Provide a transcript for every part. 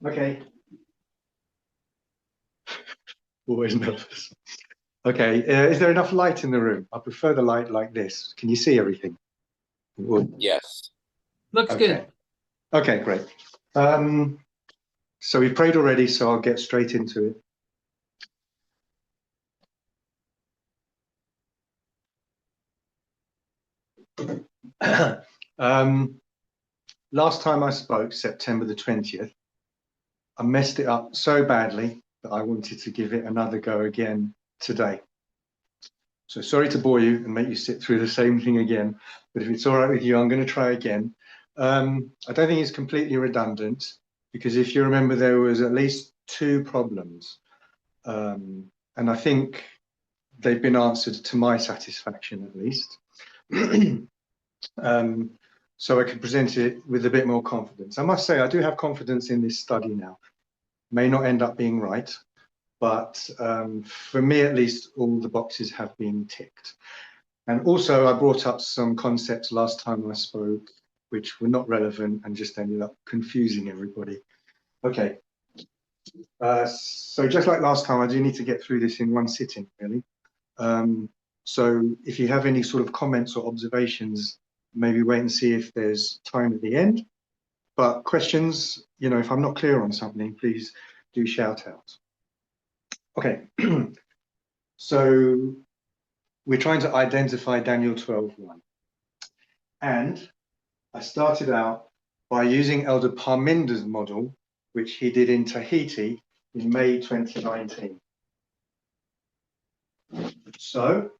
Okay. Always nervous. Okay, is there enough light in the room? I prefer the light like this. Can you see everything? Yes. Looks Okay. good. Okay, great. So we've prayed already, so I'll get straight into it. Last time I spoke, September the 20th, I messed it up so badly that I wanted to give it another go again today. So sorry to bore you and make you sit through the same thing again, but if it's all right with you, I'm going to try again. I don't think it's completely redundant, because if you remember, there was at least 2 problems. And I think they've been answered to my satisfaction, at least. So I can present it with a bit more confidence. I must say, I do have confidence in this study now. May not end up being right, but for me, at least, all the boxes have been ticked. And also, I brought up some concepts last time I spoke, which were not relevant and just ended up confusing everybody. Okay. So just like last time, I do need to get through this in one sitting, really. So if you have any sort of comments or observations, maybe wait and see if there's time at the end. But questions, you know, if I'm not clear on something, please do shout out. Okay. So we're trying to identify Daniel 12:1. And I started out by using Elder Parminder's model, which he did in Tahiti in May 2019. So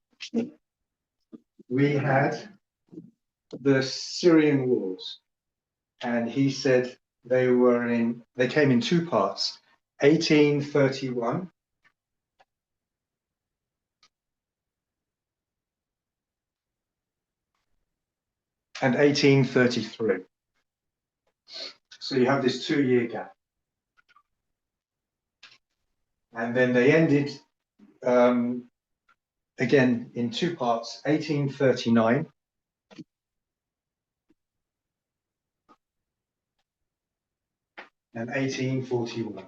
we had the Syrian wars, and he said they came in 2 parts, 1831 and 1833. So you have this 2-year gap. And then they ended again in 2 parts, 1839 and 1841.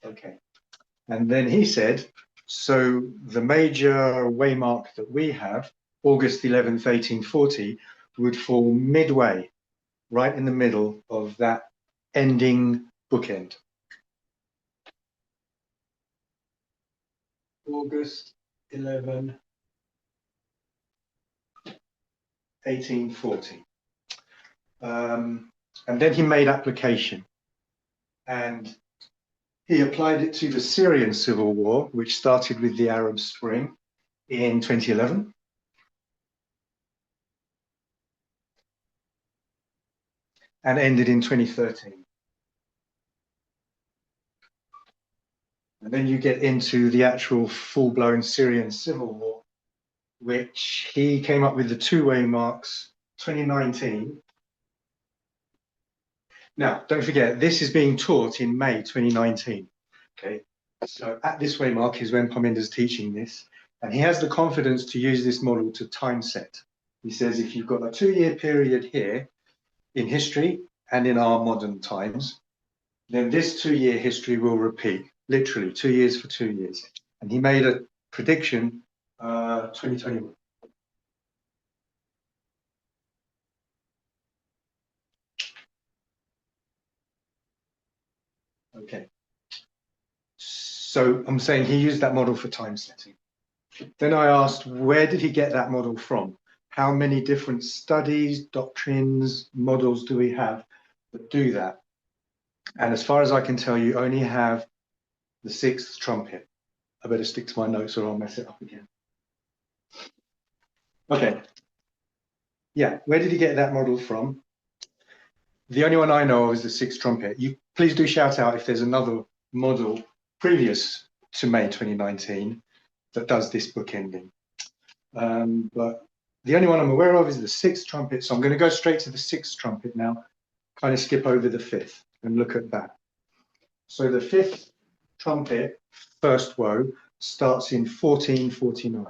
Okay. And then he said, so the major waymark that we have, August 11th, 1840, would fall midway, right in the middle of that ending bookend. August 11, 1840. And then he made application, and he applied it to the Syrian civil war, which started with the Arab Spring in 2011. And ended in 2013. And then you get into the actual full-blown Syrian civil war, which he came up with the 2 waymarks, 2019. Now, don't forget, this is being taught in May 2019. Okay, so at this waymark is when Parminder's teaching this, and he has the confidence to use this model to time set. He says if you've got a 2-year period here in history and in our modern times, then this 2-year history will repeat, literally 2 years for 2 years. And he made a prediction, 2021. Okay. So I'm saying he used that model for time setting. Then I asked, where did he get that model from? How many different studies, doctrines, models do we have that do that? And as far as I can tell, you only have the 6th trumpet. I better stick to my notes or I'll mess it up again. Okay. Yeah, where did he get that model from? The only one I know of is the 6th trumpet. You please do shout out if there's another model previous to May 2019 that does this bookending. But the only one I'm aware of is the 6th trumpet. So I'm going to go straight to the 6th trumpet now, kind of skip over the 5th and look at that. So the 5th trumpet, first woe, starts in 1449.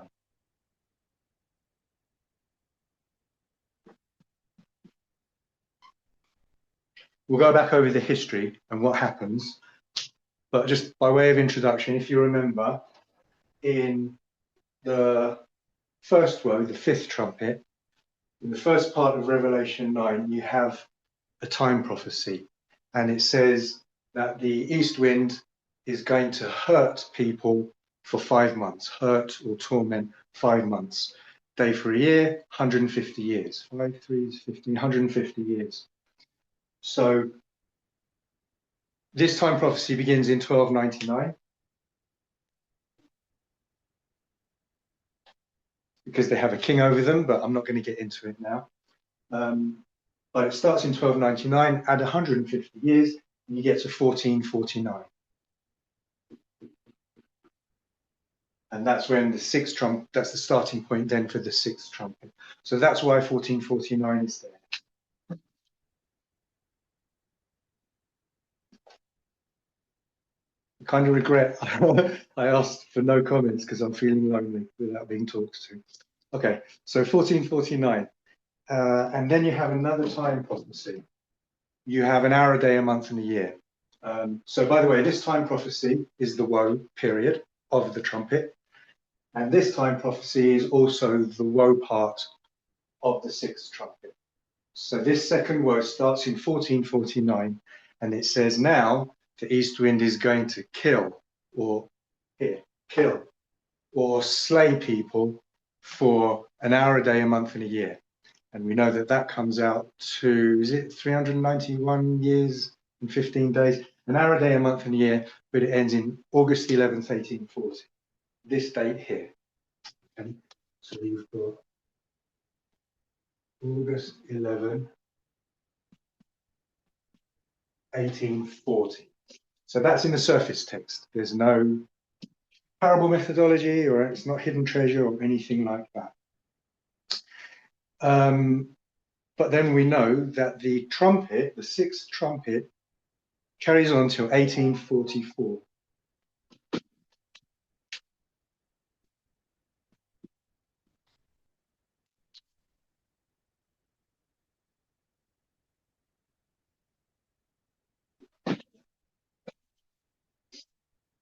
We'll go back over the history and what happens, but just by way of introduction, if you remember, in the first woe, the fifth trumpet, in the first part of Revelation 9, you have a time prophecy, and it says that the east wind is going to hurt people for 5 months, hurt or torment 5 months. Day for a year, 150 years. 5, 3 is 15, 150 years. So this time prophecy begins in 1299 because they have a king over them, but I'm not going to get into it now. But it starts in 1299, add 150 years, and you get to 1449. And that's when the sixth trumpet, that's the starting point then for the sixth trumpet. So that's why 1449 is there. I kind of regret I asked for no comments because I'm feeling lonely without being talked to. Okay, so 1449. And then you have another time prophecy. You have an hour, a day, a month, and a year. So by the way, this time prophecy is the woe period of the trumpet. And this time prophecy is also the woe part of the sixth trumpet. So this second woe starts in 1449, and it says now the east wind is going to kill or slay people for an hour, a day, a month, and a year. And we know that that comes out to, is it 391 years and 15 days? An hour, a day, a month, and a year, but it ends in August 11th, 1840. This date here. Okay, so you've got August 11, 1840. So that's in the surface text. There's no parable methodology, or it's not hidden treasure or anything like that. But then we know that the trumpet, the sixth trumpet, carries on till 1844.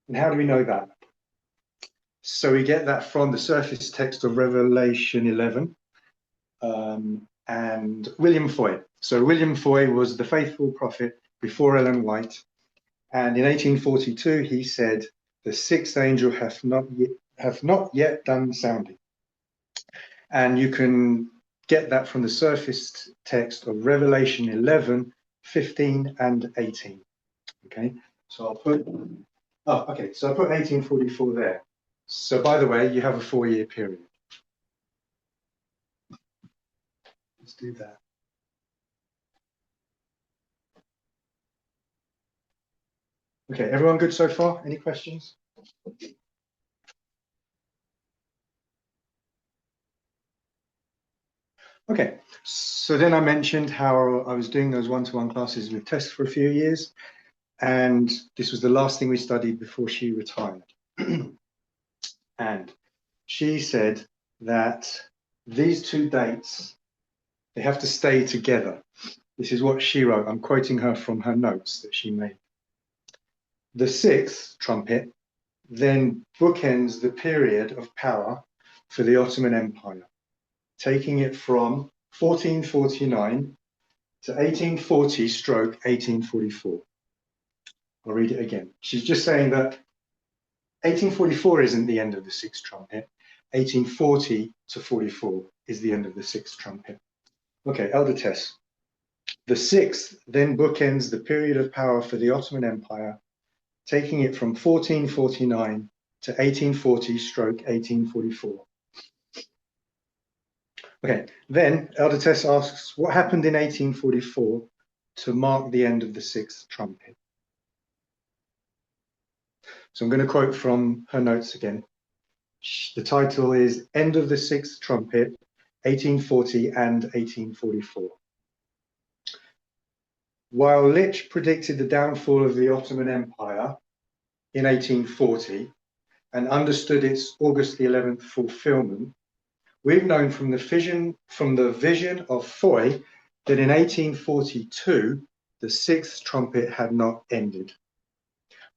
And how do we know that? So we get that from the surface text of Revelation 11 and William Foy. So William Foy was the faithful prophet before Ellen White. And in 1842, he said, the sixth angel hath not yet done sounding. And you can get that from the surface text of Revelation 11, 15 and 18. Okay, so I'll put, so I put 1844 there. So by the way, you have a 4-year period. Let's do that. Okay, everyone good so far? Any questions? Okay, so then I mentioned how I was doing those one-to-one classes with Tess for a few years, and this was the last thing we studied before she retired. And she said that these two dates, they have to stay together. This is what she wrote. I'm quoting her from her notes that she made. The sixth trumpet then bookends the period of power for the Ottoman Empire, taking it from 1449 to 1840/1844. I'll read it again. She's just saying that 1844 isn't the end of the sixth trumpet. 1840 to 44 is the end of the sixth trumpet. Okay, Elder Tess. The sixth then bookends the period of power for the Ottoman Empire, taking it from 1449 to 1840/1844. Okay, then Elder Tess asks, what happened in 1844 to mark the end of the sixth trumpet? So I'm going to quote from her notes again. The title is End of the Sixth Trumpet, 1840 and 1844. While Lich predicted the downfall of the Ottoman Empire in 1840, and understood its August the 11th fulfillment, we've known from the vision of Foy that in 1842, the sixth trumpet had not ended.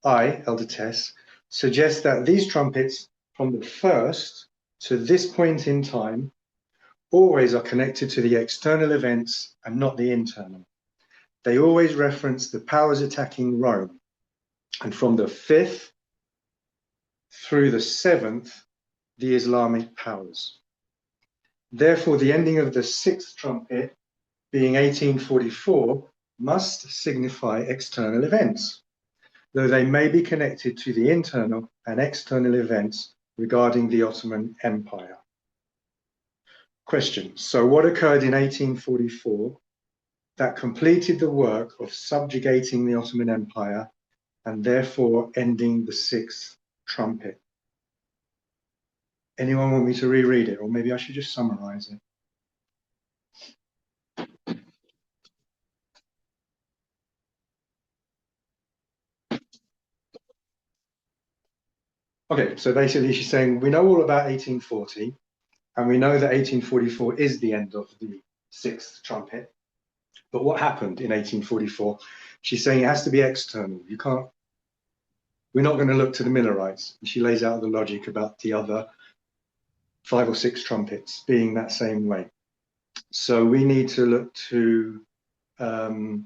I, Elder Tess, suggest that these trumpets from the first to this point in time always are connected to the external events and not the internal. They always reference the powers attacking Rome, and from the 5th through the 7th, the Islamic powers. Therefore, the ending of the 6th trumpet, being 1844, must signify external events, though they may be connected to the internal and external events regarding the Ottoman Empire. Question: so what occurred in 1844 that completed the work of subjugating the Ottoman Empire and therefore ending the 6th trumpet? Anyone want me to reread it, or maybe I should just summarize it? Okay, so basically she's saying we know all about 1840, and we know that 1844 is the end of the 6th trumpet. But what happened in 1844? She's saying it has to be external. We're not going to look to the Millerites. And she lays out the logic about the other 5 or 6 trumpets being that same way. So we need to look to the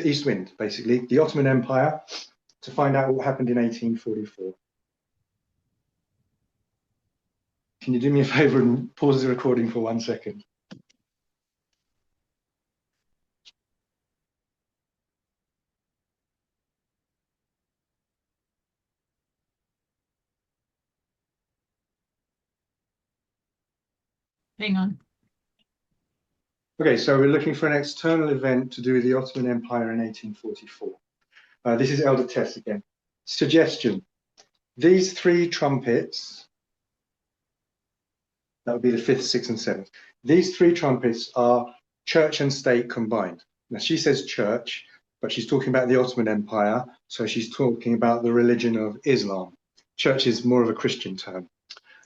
East Wind, basically, the Ottoman Empire, to find out what happened in 1844. Can you do me a favor and pause the recording for 1 second? Hang on. Okay, so we're looking for an external event to do with the Ottoman Empire in 1844. This is Elder Tess again. Suggestion: these 3 trumpets, that would be the 5th, 6th, and 7th. These 3 trumpets are church and state combined. Now she says church, but she's talking about the Ottoman Empire, so she's talking about the religion of Islam. Church is more of a Christian term.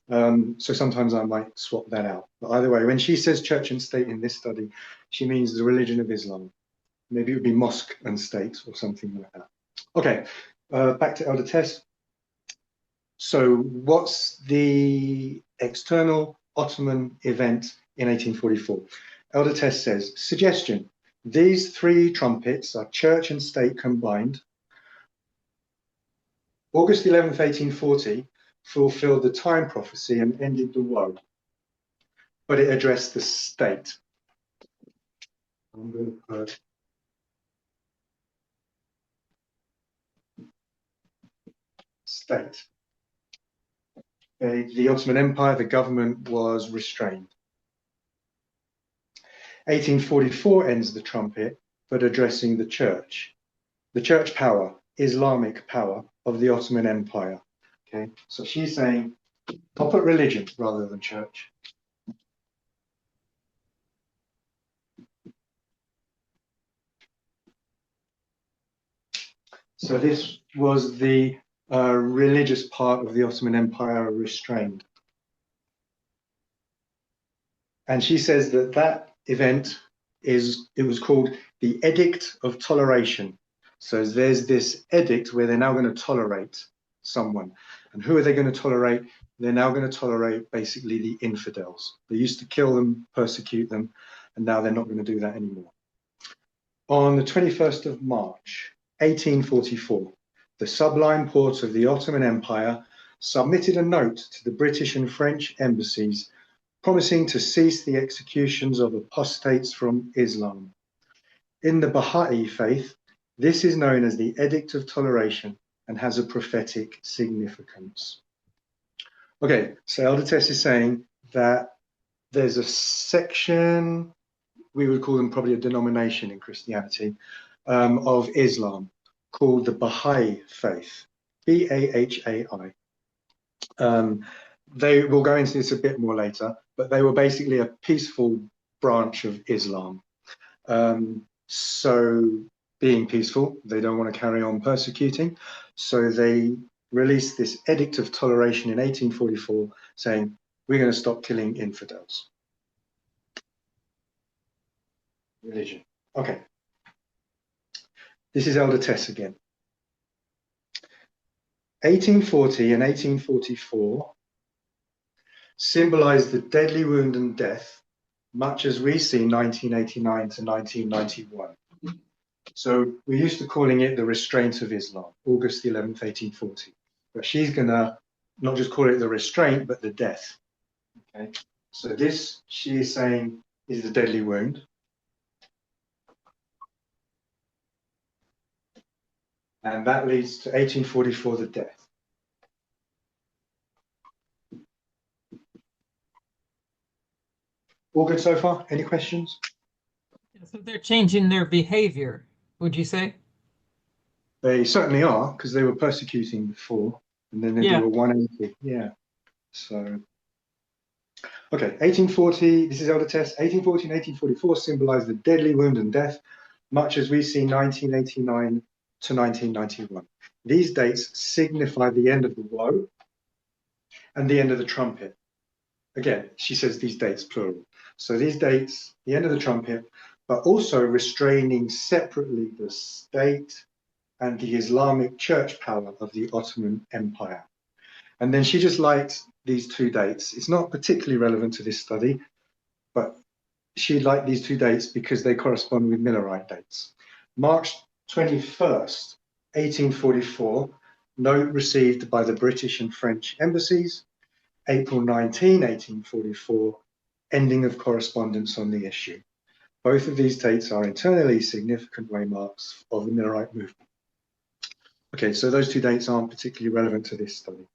So sometimes I might swap that out. But either way, when she says church and state in this study, she means the religion of Islam. Maybe it would be mosque and state or something like that. Okay, back to Elder Tess. So what's the external Ottoman event in 1844? Elder Tess says, suggestion: these 3 trumpets are church and state combined. August 11th, 1840, fulfilled the time prophecy and ended the woe, but it addressed the state. I'm going to put state. The Ottoman Empire, the government was restrained. 1844 ends the trumpet, but addressing the church power, Islamic power of the Ottoman Empire. Okay, so she's saying, I'll put religion rather than church. So this was the religious part of the Ottoman Empire restrained. And she says that that event it was called the Edict of Toleration. So there's this edict where they're now going to tolerate someone. And who are they going to tolerate? They're now going to tolerate basically the infidels. They used to kill them, persecute them, and now they're not going to do that anymore. On the 21st of March, 1844, the Sublime Porte of the Ottoman Empire submitted a note to the British and French embassies promising to cease the executions of apostates from Islam. In the Baha'i faith, this is known as the Edict of Toleration and has a prophetic significance. Okay, so Elder Tess is saying that there's a section, we would call them probably a denomination in Christianity, of Islam called the Baha'i faith, B-A-H-A-I. They will go into this a bit more later, but they were basically a peaceful branch of Islam. So being peaceful, they don't want to carry on persecuting. So they released this Edict of Toleration in 1844 saying, we're going to stop killing infidels. Religion. Okay. This is Elder Tess again. 1840 and 1844 symbolized the deadly wound and death, much as we see 1989 to 1991. So we're used to calling it the restraint of Islam, August the 11th, 1840. But she's going to not just call it the restraint, but the death. Okay. So this, she is saying, is the deadly wound. And that leads to 1844, the death. All good so far? Any questions? So they're changing their behavior, would you say? They certainly are, because they were persecuting before, and then they do a 180. Yeah. So, okay, 1840, this is Elder Tess. 1840 and 1844 symbolize the deadly wound and death, much as we see 1989 to 1991. These dates signify the end of the woe and the end of the trumpet. Again, she says these dates plural. So these dates, the end of the trumpet, but also restraining separately the state and the Islamic church power of the Ottoman Empire. And then she just liked these two dates. It's not particularly relevant to this study, but she liked these two dates because they correspond with Millerite dates. March 21st, 1844, note received by the British and French embassies. April 19, 1844, ending of correspondence on the issue. Both of these dates are internally significant waymarks of the Millerite movement. Okay, so those two dates aren't particularly relevant to this study.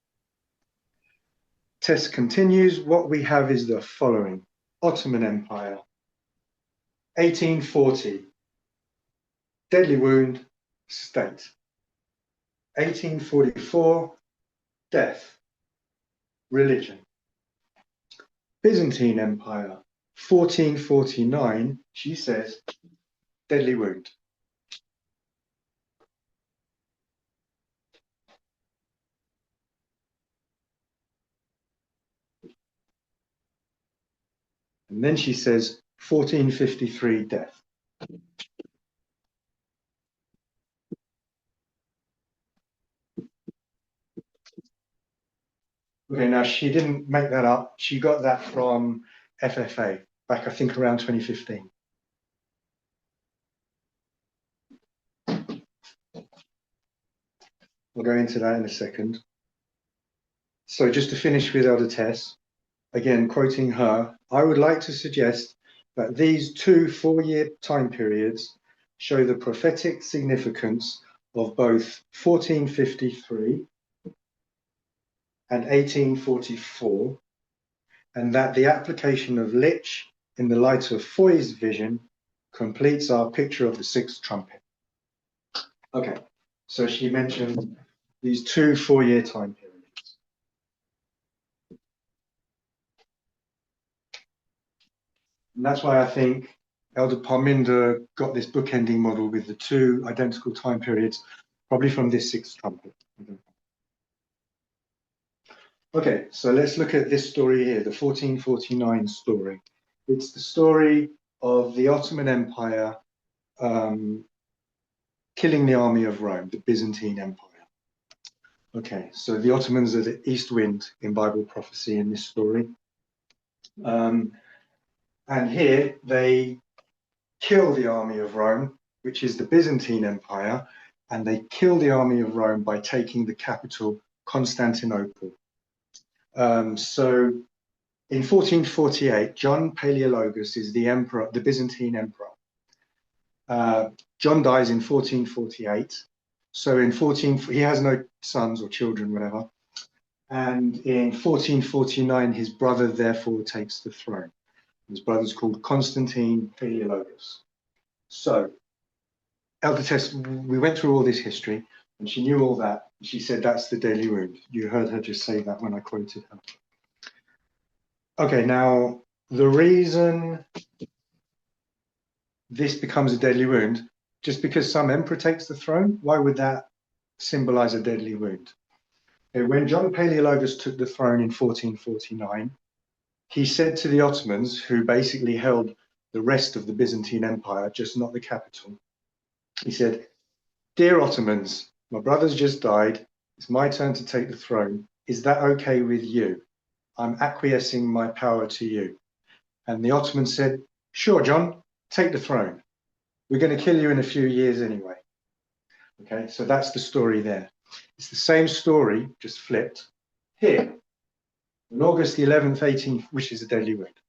Tess continues. What we have is the following. Ottoman Empire, 1840, deadly wound, state. 1844, death, religion. Byzantine Empire, 1449, she says, deadly wound. And then she says 1453, death. Okay, now she didn't make that up. She got that from FFA back, I think, around 2015. We'll go into that in a second. So just to finish with Elder Tess, again, quoting her, I would like to suggest that these two 4-year time periods show the prophetic significance of both 1453 and 1844, and that the application of Lich in the light of Foy's vision completes our picture of the sixth trumpet. Okay, so she mentioned these two 4-year time periods. And that's why I think Elder Parminder got this bookending model with the two identical time periods, probably from this sixth trumpet. Okay, so let's look at this story here, the 1449 story. It's the story of the Ottoman Empire killing the army of Rome, the Byzantine Empire. Okay, so the Ottomans are the east wind in Bible prophecy in this story. And here they kill the army of Rome, which is the Byzantine Empire, and they kill the army of Rome by taking the capital, Constantinople. So in 1448, John Palaeologus is the emperor, the Byzantine emperor. John dies in 1448. So he has no sons or children, whatever. And in 1449, his brother therefore takes the throne. His brother's called Constantine Palaeologus. So Elder Tess, we went through all this history, and she knew all that. She said that's the deadly wound. You heard her just say that when I quoted her. Okay, now the reason this becomes a deadly wound, just because some emperor takes the throne, why would that symbolize a deadly wound? Okay, when John Paleologus took the throne in 1449, he said to the Ottomans, who basically held the rest of the Byzantine Empire, just not the capital, he said, "Dear Ottomans, my brother's just died. It's my turn to take the throne. Is that okay with you? I'm acquiescing my power to you." And the Ottomans said, "Sure, John, take the throne. We're going to kill you in a few years anyway." Okay, so that's the story there. It's the same story, just flipped here. On August 11th, which is a deadly wound.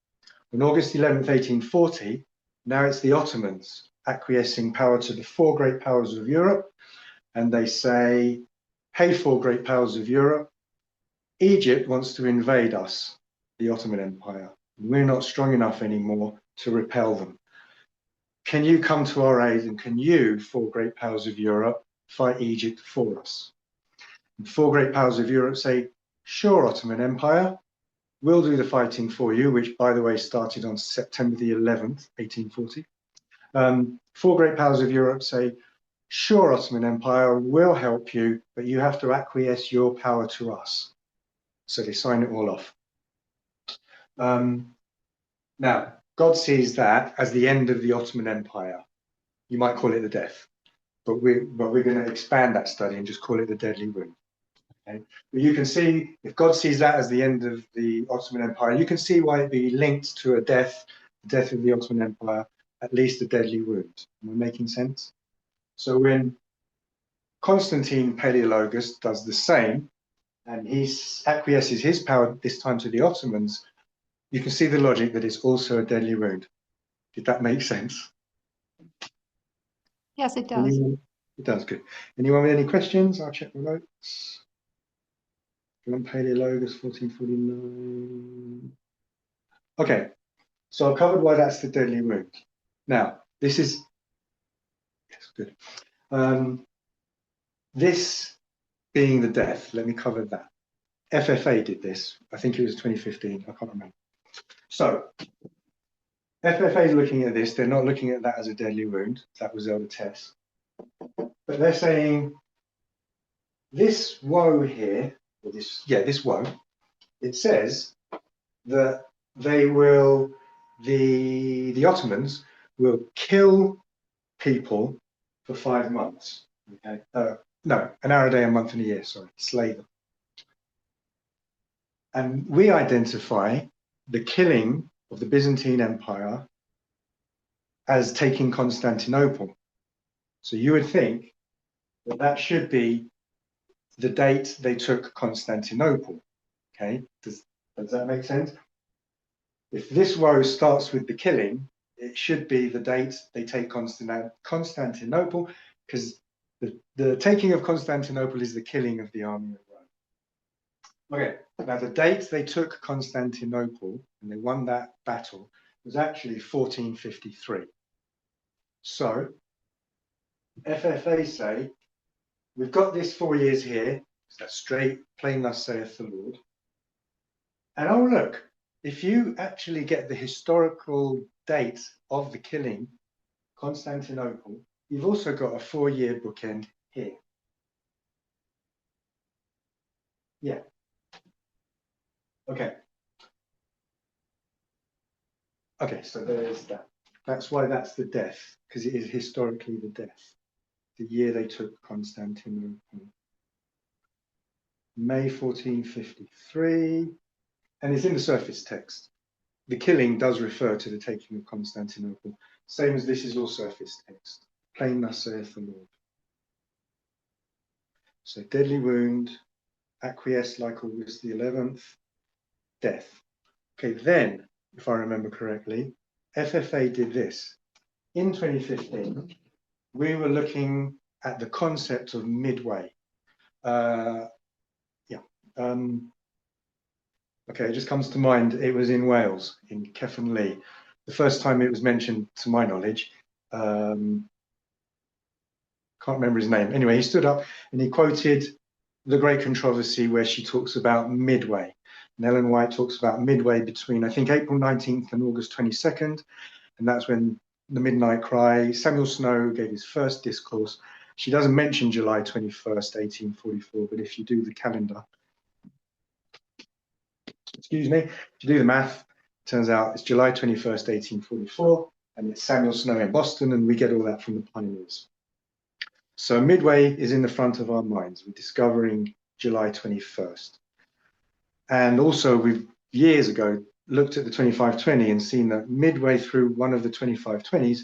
On August 11th, 1840, now it's the Ottomans acquiescing power to the four great powers of Europe. And they say, "Hey, four great powers of Europe, Egypt wants to invade us, the Ottoman Empire. We're not strong enough anymore to repel them. Can you come to our aid, and can you, four great powers of Europe, fight Egypt for us?" And four great powers of Europe say, "Sure, Ottoman Empire, we'll do the fighting for you," which, by the way, started on September the 11th, 1840. Four great powers of Europe say, "Sure, Ottoman Empire, we'll help you, but you have to acquiesce your power to us." So they sign it all off. Now, God sees that as the end of the Ottoman Empire. You might call it the death, but we're going to expand that study and just call it the deadly wound. Okay? But you can see, if God sees that as the end of the Ottoman Empire, you can see why it'd be linked to a death, the death of the Ottoman Empire, at least a deadly wound. Am I making sense? So when Constantine Paleologus does the same, and he acquiesces his power this time to the Ottomans, you can see the logic that it's also a deadly wound. Did that make sense? Yes, it does. It does, good. Anyone with any questions? I'll check the notes. John Paleologus, 1449. Okay, so I've covered why that's the deadly wound. Now, this is, yes, good. This being the death, let me cover that. FFA did this. I think it was 2015. I can't remember. So FFA is looking at this. They're not looking at that as a deadly wound. That was Elder Tess. But they're saying this woe here, or this woe, it says that they will, the Ottomans will kill people for 5 months. Okay. No, an hour a day, a month and a year, sorry, slay them. And we identify the killing of the Byzantine Empire as taking Constantinople. So you would think that that should be the date they took Constantinople. Okay, does that make sense? If this woe starts with the killing, it should be the date they take Constantinople, because the taking of Constantinople is the killing of the army of Rome. Okay, now the date they took Constantinople and they won that battle was actually 1453. So FFA say, we've got this 4 years here, so that's straight, plain thus saith the Lord. And oh look, if you actually get the historical date of the killing, Constantinople, you've also got a 4-year bookend here. Yeah. Okay. Okay, so there's that. That's why that's the death, because it is historically the death. The year they took Constantinople. May 1453. And it's in the surface text. The killing does refer to the taking of Constantinople, same as this is all surface text. Plain thus saith the Lord. So deadly wound, acquiesce like August the 11th, death. Okay, then, if I remember correctly, FFA did this. In 2015, we were looking at the concept of midway. Okay, it just comes to mind, it was in Wales, in Cefn Lee. The first time it was mentioned, to my knowledge, can't remember his name. Anyway, he stood up and he quoted the Great Controversy where she talks about midway. And Ellen White talks about midway between, I think, April 19th and August 22nd. And that's when the Midnight Cry, Samuel Snow gave his first discourse. She doesn't mention July 21st, 1844, but if you do the calendar, excuse me, if you do the math, it turns out it's July 21st, 1844, and it's Samuel Snow in Boston, and we get all that from the pioneers. So Midway is in the front of our minds. We're discovering July 21st. And also we've years ago looked at the 2520 and seen that midway through one of the 2520s,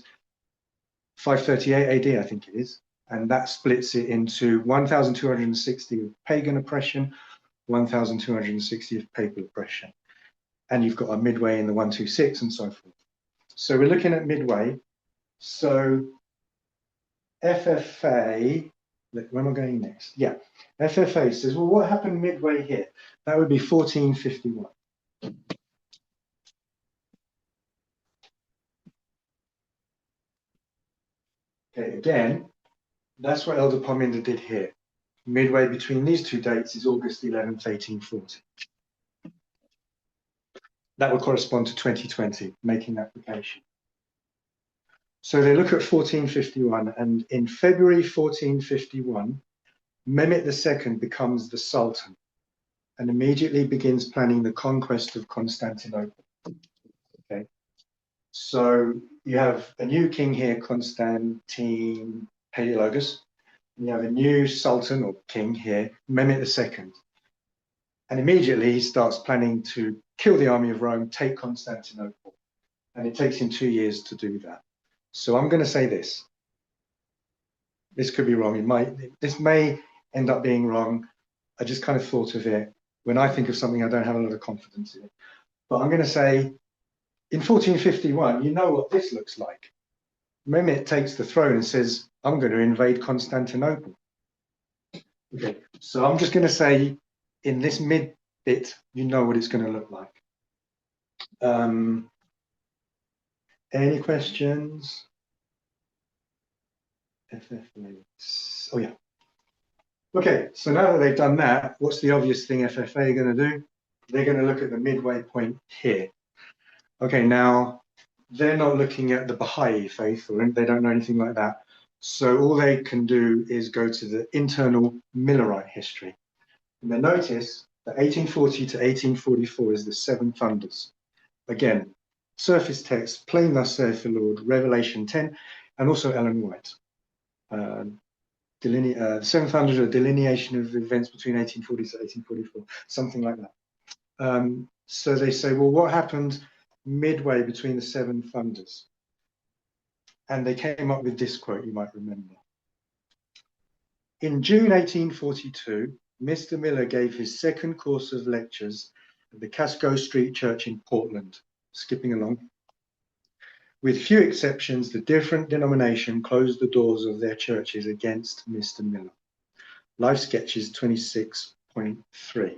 538 AD, I think it is, and that splits it into 1,260 of pagan oppression, 1,260 of papal oppression. And you've got a midway in the 126 and so forth. So we're looking at midway. So FFA, where am I going next? Yeah, FFA says, well, what happened midway here? That would be 1451. Okay, again, that's what Elder Pominder did here. Midway between these two dates is August 11th, 1840. That would correspond to 2020, making application. So they look at 1451, and in February 1451, Mehmet II becomes the Sultan and immediately begins planning the conquest of Constantinople. Okay, so you have a new king here, Constantine Palaeologus. You have a new Sultan or king here, Mehmet II. And immediately he starts planning to kill the army of Rome, take Constantinople. And it takes him 2 years to do that. So I'm going to say this. This could be wrong. This may end up being wrong. I just kind of thought of it. When I think of something, I don't have a lot of confidence in it. But I'm going to say, in 1451, you know what this looks like. Mehmet takes the throne and says, I'm going to invade Constantinople. Okay, so I'm just going to say, in this mid bit, you know what it's going to look like. Any questions? FFA. Oh, yeah. Okay, so now that they've done that, what's the obvious thing FFA are going to do? They're going to look at the midway point here. Okay, now they're not looking at the Baha'i faith, or they don't know anything like that. So all they can do is go to the internal Millerite history. And they notice that 1840 to 1844 is the Seven Thunders. Again, surface text, plain thus saith the Lord, Revelation 10, and also Ellen White. The Seven Thunders are a delineation of events between 1840 to 1844, something like that. So they say, well, what happened midway between the Seven Thunders? And they came up with this quote, you might remember. In June 1842, Mr. Miller gave his second course of lectures at the Casco Street Church in Portland, skipping along. With few exceptions, the different denomination closed the doors of their churches against Mr. Miller. Life Sketches 26.3.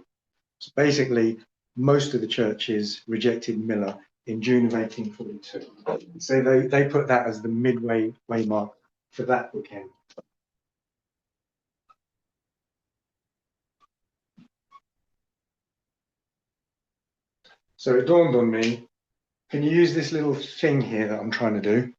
So basically, most of the churches rejected Miller in June of 1842. So they put that as the midway mark for that bookend. So it dawned on me, can you use this little thing here that I'm trying to do?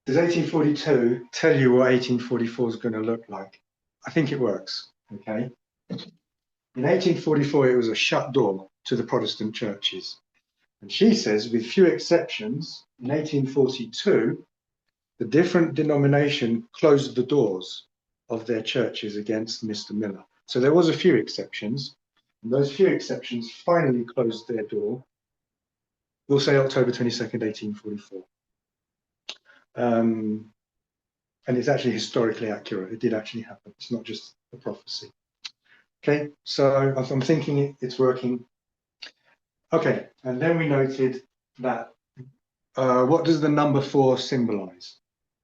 Does 1842 tell you what 1844 is going to look like? I think it works, okay? In 1844, it was a shut door to the Protestant churches. And she says, with few exceptions, in 1842, the different denomination closed the doors of their churches against Mr. Miller. So there was a few exceptions, and those few exceptions finally closed their door. We'll say October 22nd, 1844. And it's actually historically accurate. It did actually happen. It's not just a prophecy. Okay, so I'm thinking it's working. Okay, and then we noted that what does the number 4 symbolize?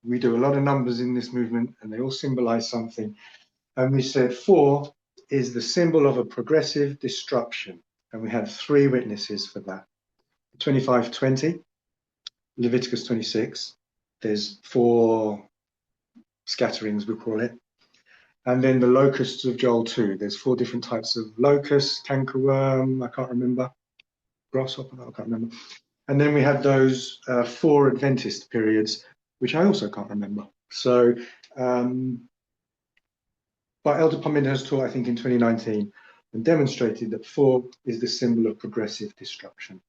We do a lot of numbers in this movement and they all symbolize something. And we said 4 is the symbol of a progressive destruction. And we had 3 witnesses for that. 25:20, Leviticus 26. There's 4 scatterings, we call it. And then the locusts of Joel 2. There's 4 different types of locusts, cankerworm, I can't remember. Grasshopper, I can't remember. And then we had those 4 Adventist periods, which I also can't remember. So, but Elder Pominder has taught, I think, in 2019, and demonstrated that 4 is the symbol of progressive destruction.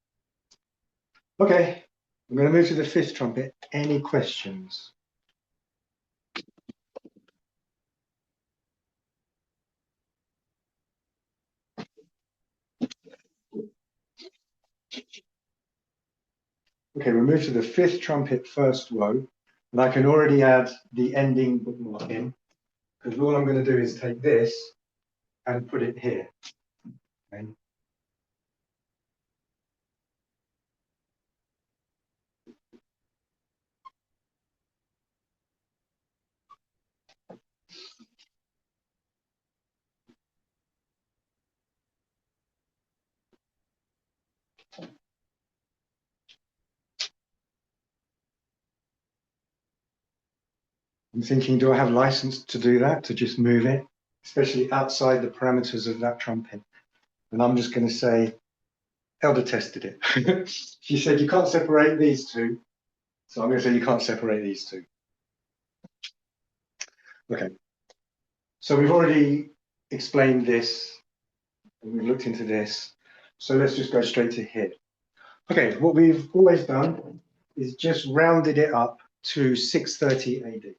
Okay, I'm going to move to the 5th trumpet. Any questions? Okay, we move to the 5th trumpet, first woe, and I can already add the ending bookmark in, because all I'm going to do is take this and put it here. Okay. I'm thinking, do I have license to do that, to just move it, especially outside the parameters of that trumpet? And I'm just going to say, Elder tested it. She said, you can't separate these two. So I'm going to say, you can't separate these two. Okay. So we've already explained this, and we've looked into this. So let's just go straight to here. Okay, what we've always done is just rounded it up to 630 AD.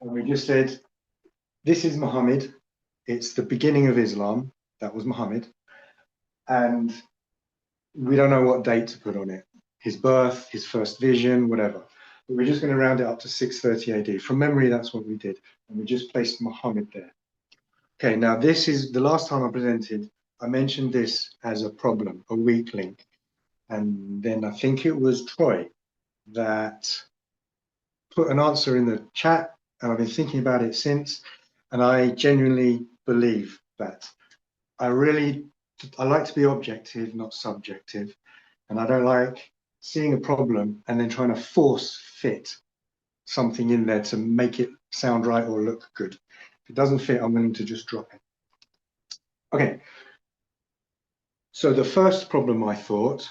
And we just said, this is Muhammad. It's the beginning of Islam. That was Muhammad. And we don't know what date to put on it. His birth, his first vision, whatever. But we're just going to round it up to 630 AD. From memory, that's what we did. And we just placed Muhammad there. Okay, now this is the last time I presented. I mentioned this as a problem, a weak link. And then I think it was Troy that put an answer in the chat, and I've been thinking about it since. And I genuinely believe that. I like to be objective, not subjective. And I don't like seeing a problem and then trying to force fit something in there to make it sound right or look good. If it doesn't fit, I'm willing to just drop it. Okay. So the first problem I thought,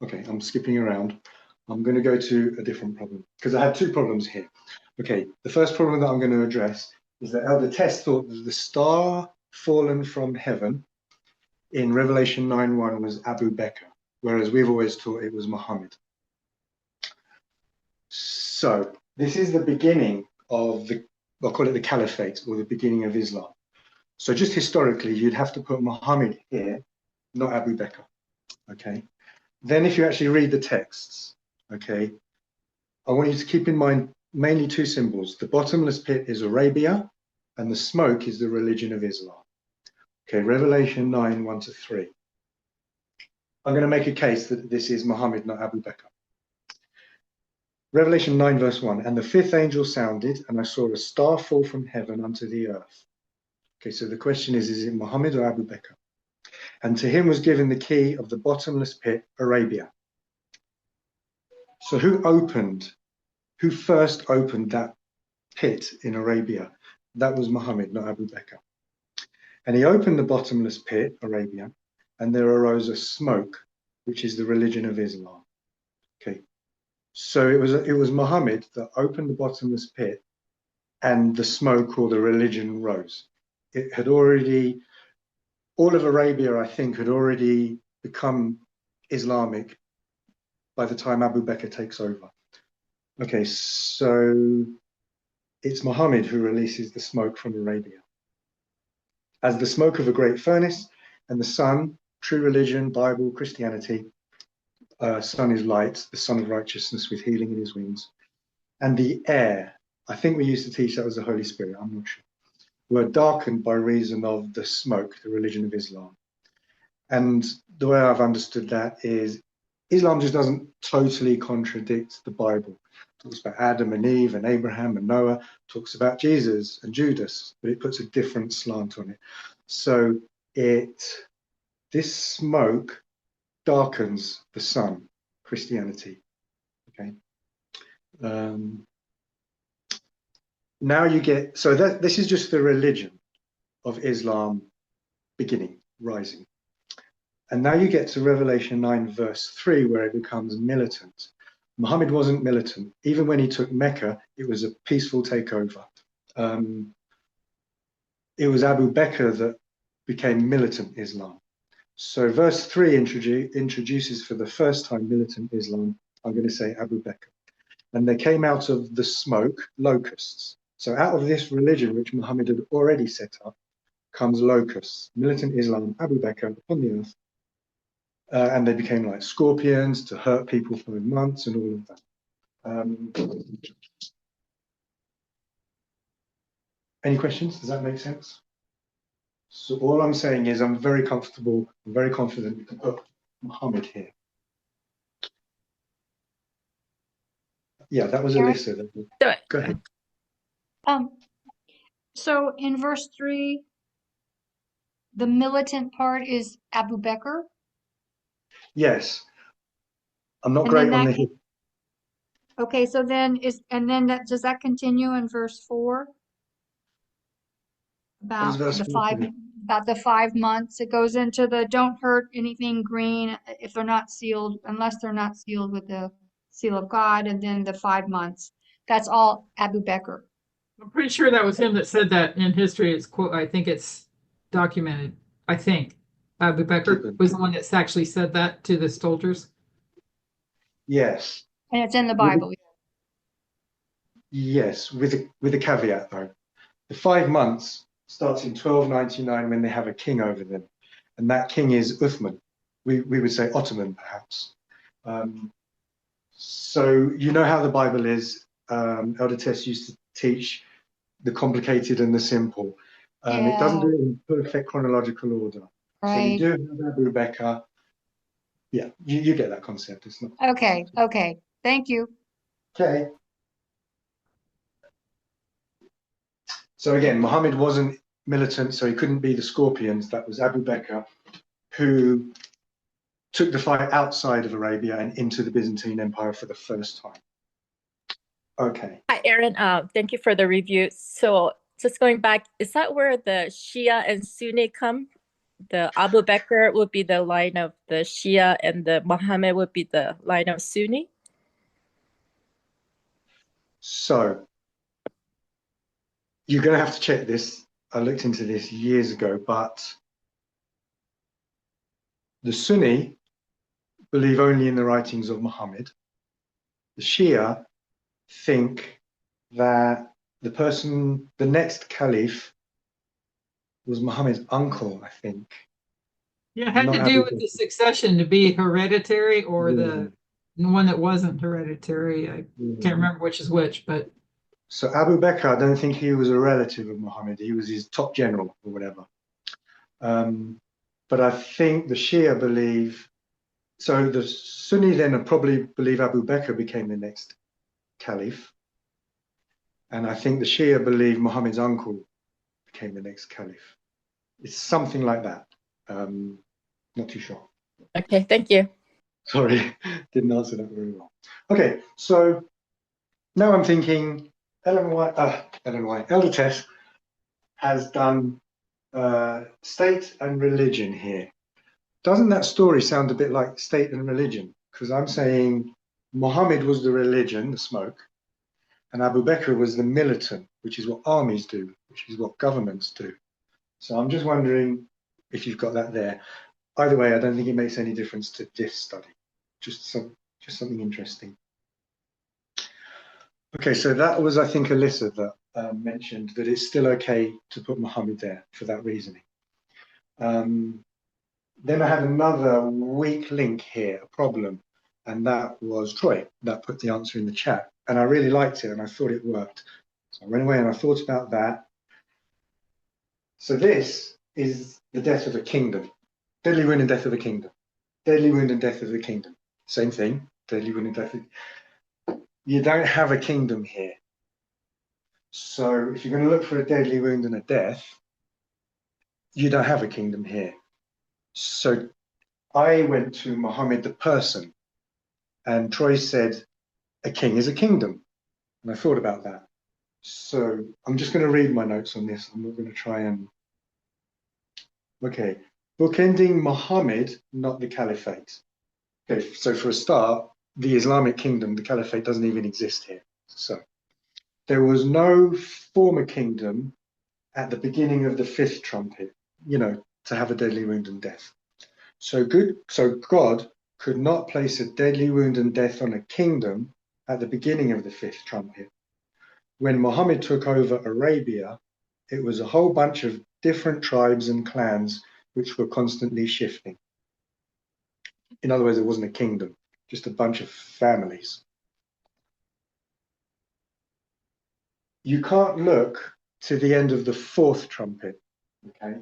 okay, I'm skipping around. I'm going to go to a different problem because I had 2 problems here. Okay, the first problem that I'm going to address is that Elder Tess thought that the star fallen from heaven in Revelation 9:1 was Abu Bakr, whereas we've always taught it was Muhammad. So this is the beginning of the, I'll call it the Caliphate, or the beginning of Islam. So just historically, you'd have to put Muhammad here, not Abu Bakr. Okay. Then if you actually read the texts, okay, I want you to keep in mind mainly 2 symbols. The bottomless pit is Arabia, and the smoke is the religion of Islam. Okay, Revelation 9:1-3. I'm going to make a case that this is Muhammad, not Abu Bakr. Revelation 9:1, and the 5th angel sounded, and I saw a star fall from heaven unto the earth. Okay, so the question is it Muhammad or Abu Bakr? And to him was given the key of the bottomless pit, Arabia. So who first opened that pit in Arabia? That was Muhammad, not Abu Bakr. And he opened the bottomless pit, Arabia, and there arose a smoke, which is the religion of Islam. Okay, so it was Muhammad that opened the bottomless pit, and the smoke or the religion rose. It had already, all of Arabia, I think, had already become Islamic by the time Abu Bakr takes over. Okay, so it's Muhammad who releases the smoke from Arabia. As the smoke of a great furnace, and the sun, true religion, Bible, Christianity, sun is light, the sun of righteousness with healing in his wings. And the air, I think we used to teach that was the Holy Spirit, I'm not sure, were darkened by reason of the smoke, the religion of Islam. And the way I've understood that is Islam just doesn't totally contradict the Bible. It talks about Adam and Eve and Abraham and Noah, talks about Jesus and Judas, but it puts a different slant on it. So this smoke darkens the sun, Christianity. Okay. Now you get, so this is just the religion of Islam beginning, rising. And now you get to Revelation 9, verse 3, where it becomes militant. Muhammad wasn't militant. Even when he took Mecca, it was a peaceful takeover. It was Abu Bakr that became militant Islam. So verse 3 introduces for the first time militant Islam. I'm going to say Abu Bakr. And there came out of the smoke locusts. So out of this religion, which Muhammad had already set up, comes locusts, militant Islam, Abu Bakr upon the earth. And they became like scorpions to hurt people for months and all of that. Any questions? Does that make sense? So all I'm saying is I'm very comfortable, I'm very confident we can put Muhammad here. Yeah, that was Alyssa. Go ahead. So in verse 3, the militant part is Abu Bakr. Yes. I'm not And great then on that the... Okay, so then does that continue in verse 4? What does verse 4 say? About the 5 months. It goes into the don't hurt anything green if they're not sealed, unless they're not sealed with the seal of God, and then the 5 months. That's all Abu Bakr. I'm pretty sure that was him that said that in history. It's quote. I think it's documented. I think Abu Bakr was the one that's actually said that to the soldiers. Yes. And it's in the Bible. Yes, with a caveat though. The 5 months starts in 1299 when they have a king over them. And that king is Uthman. We would say Ottoman, perhaps. So you know how the Bible is. Elder Tess used to teach the complicated and the simple. It doesn't do it in perfect chronological order. Right. So you do have Abu Bakr. Yeah, you get that concept. It's not. Okay. Thank you. Okay. So again, Muhammad wasn't militant, so he couldn't be the scorpions. That was Abu Bakr, who took the fight outside of Arabia and into the Byzantine Empire for the first time. Okay. Hi, Aaron. Thank you for the review. So just going back, is that where the Shia and Sunni come? The Abu Bakr would be the line of the Shia and the Muhammad would be the line of Sunni? So you're going to have to check this. I looked into this years ago, but the Sunni believe only in the writings of Muhammad. The Shia think that the next caliph was Muhammad's uncle, I think. Yeah, it had Not to do Abu with Bakr. the succession to be hereditary or the one that wasn't hereditary. I can't remember which is which, but So Abu Bakr, I don't think he was a relative of Muhammad. He was his top general or whatever. But I think the Shia believe, so the Sunni then probably believe Abu Bakr became the next caliph. And I think the Shia believe Muhammad's uncle became the next caliph. It's something like that. Not too sure. Okay, thank you. Sorry, didn't answer that very well. Okay, so now I'm thinking Elder Tess has done state and religion here. Doesn't that story sound a bit like state and religion? Because I'm saying Muhammad was the religion, the smoke, and Abu Bakr was the militant, which is what armies do, which is what governments do. So I'm just wondering if you've got that there. Either way, I don't think it makes any difference to this study. Just something interesting. Okay, so that was, I think, Alyssa that mentioned that it's still okay to put Muhammad there for that reasoning. Then I had another weak link here, a problem, and that was Troy that put the answer in the chat. And I really liked it and I thought it worked. So I went away and I thought about that. So this is the death of a kingdom. Deadly wound and death of a kingdom. Deadly wound and death of a kingdom. Same thing, deadly wound and death of... You don't have a kingdom here. So if you're going to look for a deadly wound and a death, you don't have a kingdom here. So I went to Muhammad the person, and Troy said, a king is a kingdom. And I thought about that. So I'm just going to read my notes on this. I'm not going to try and... Okay. bookending Muhammad, not the caliphate. Okay, so for a start, the Islamic kingdom, the caliphate, doesn't even exist here. So there was no former kingdom at the beginning of the fifth trumpet, to have a deadly wound and death. So God could not place a deadly wound and death on a kingdom at the beginning of the fifth trumpet. When Muhammad took over Arabia, it was a whole bunch of different tribes and clans which were constantly shifting. In other words, it wasn't a kingdom, just a bunch of families. You can't look to the end of the fourth trumpet, okay?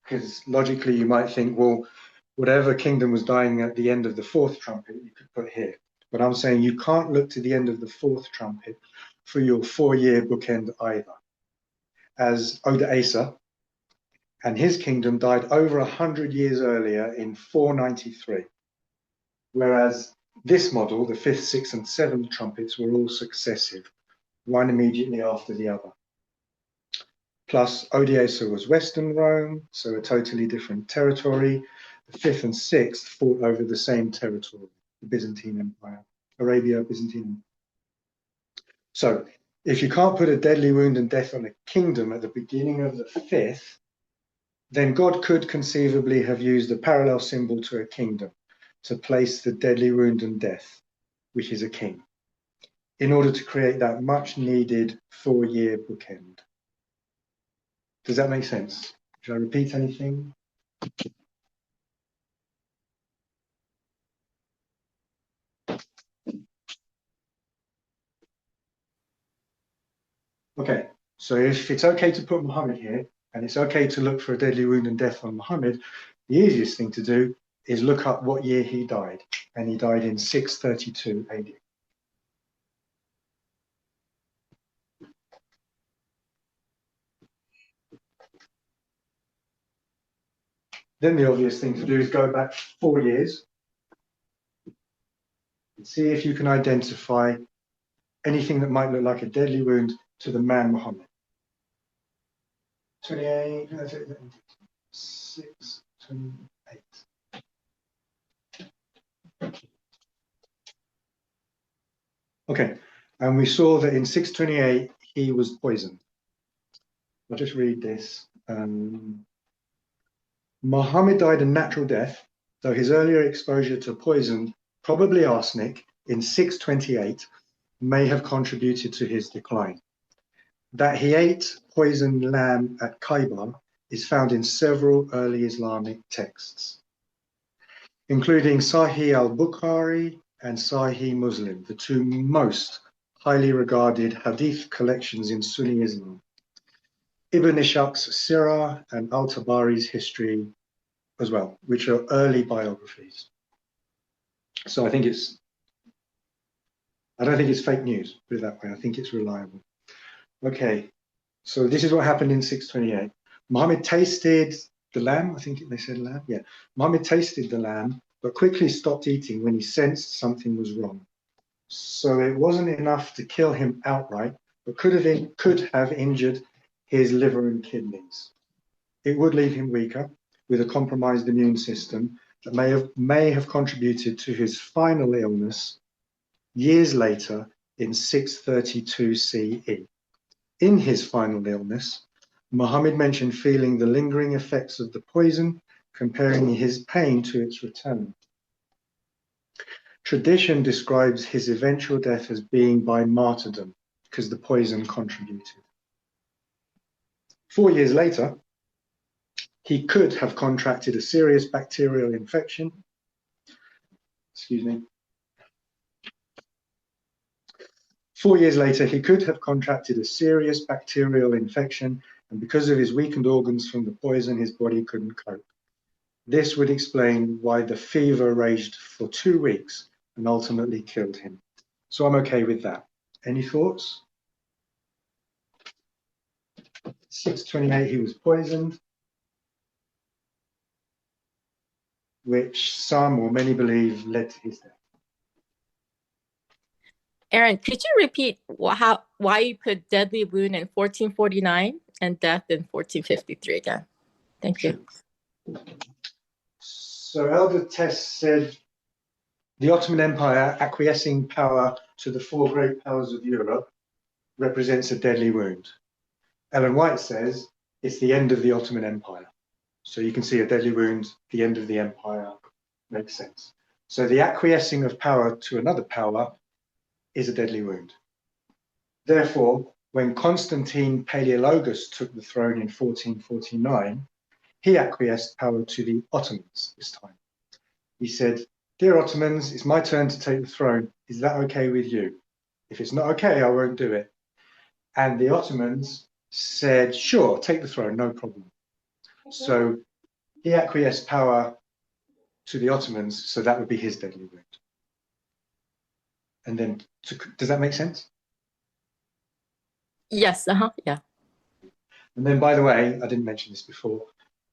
Because logically you might think, well, whatever kingdom was dying at the end of the fourth trumpet, you could put here. But I'm saying you can't look to the end of the fourth trumpet for your 4-year bookend either. As Odoacer and his kingdom died over 100 years earlier in 493. Whereas this model, the fifth, sixth, and seventh trumpets were all successive, one immediately after the other. Plus, Odoacer was Western Rome, so a totally different territory. The fifth and sixth fought over the same territory, the Byzantine Empire, Arabia, Byzantine Empire. So, if you can't put a deadly wound and death on a kingdom at the beginning of the fifth, then God could conceivably have used a parallel symbol to a kingdom to place the deadly wound and death, which is a king, in order to create that much needed 4-year bookend. Does that make sense? Should I repeat anything? Okay, so if it's okay to put Muhammad here, and it's okay to look for a deadly wound and death on Muhammad, the easiest thing to do is look up what year he died, and he died in 632 AD. Then the obvious thing to do is go back 4 years and see if you can identify anything that might look like a deadly wound to the man Muhammad. 28, 6, 28. Okay, and we saw that in 628 he was poisoned. I'll just read this. Muhammad died a natural death, though his earlier exposure to poison, probably arsenic, in 628 may have contributed to his decline. That he ate poisoned lamb at Khaybar is found in several early Islamic texts, including Sahih al-Bukhari and Sahih Muslim, the two most highly regarded hadith collections in Sunni Islam. Ibn Ishaq's Sirah and Al-Tabari's history as well, which are early biographies. So I don't think it's fake news, put it that way. I think it's reliable. Okay, so this is what happened in 628. Muhammad tasted the lamb, I think they said lamb, yeah. Muhammad tasted the lamb, but quickly stopped eating when he sensed something was wrong. So it wasn't enough to kill him outright, but could have injured his liver and kidneys. It would leave him weaker, with a compromised immune system that may have contributed to his final illness years later in 632 CE. In his final illness, Muhammad mentioned feeling the lingering effects of the poison, comparing his pain to its return. Tradition describes his eventual death as being by martyrdom, because the poison contributed. 4 years later, he could have contracted a serious bacterial infection. Excuse me. 4 years later, he could have contracted a serious bacterial infection, and because of his weakened organs from the poison, his body couldn't cope. This would explain why the fever raged for 2 weeks and ultimately killed him. So I'm okay with that. Any thoughts? 628, he was poisoned, which some or many believe led to his death. Aaron, could you repeat why you put deadly wound in 1449 and death in 1453 again? Thank you. So Elder Test said the Ottoman Empire acquiescing power to the four great powers of Europe represents a deadly wound. Ellen White says it's the end of the Ottoman Empire. So you can see a deadly wound, the end of the empire, makes sense. So the acquiescing of power to another power is a deadly wound. Therefore, when Constantine Paleologus took the throne in 1449, he acquiesced power to the Ottomans this time. He said, "Dear Ottomans, it's my turn to take the throne. Is that okay with you? If it's not okay, I won't do it." And the Ottomans said, "Sure, take the throne, no problem." So he acquiesced power to the Ottomans, so that would be his deadly wound. And then, does that make sense? Yes, yeah. And then, by the way, I didn't mention this before.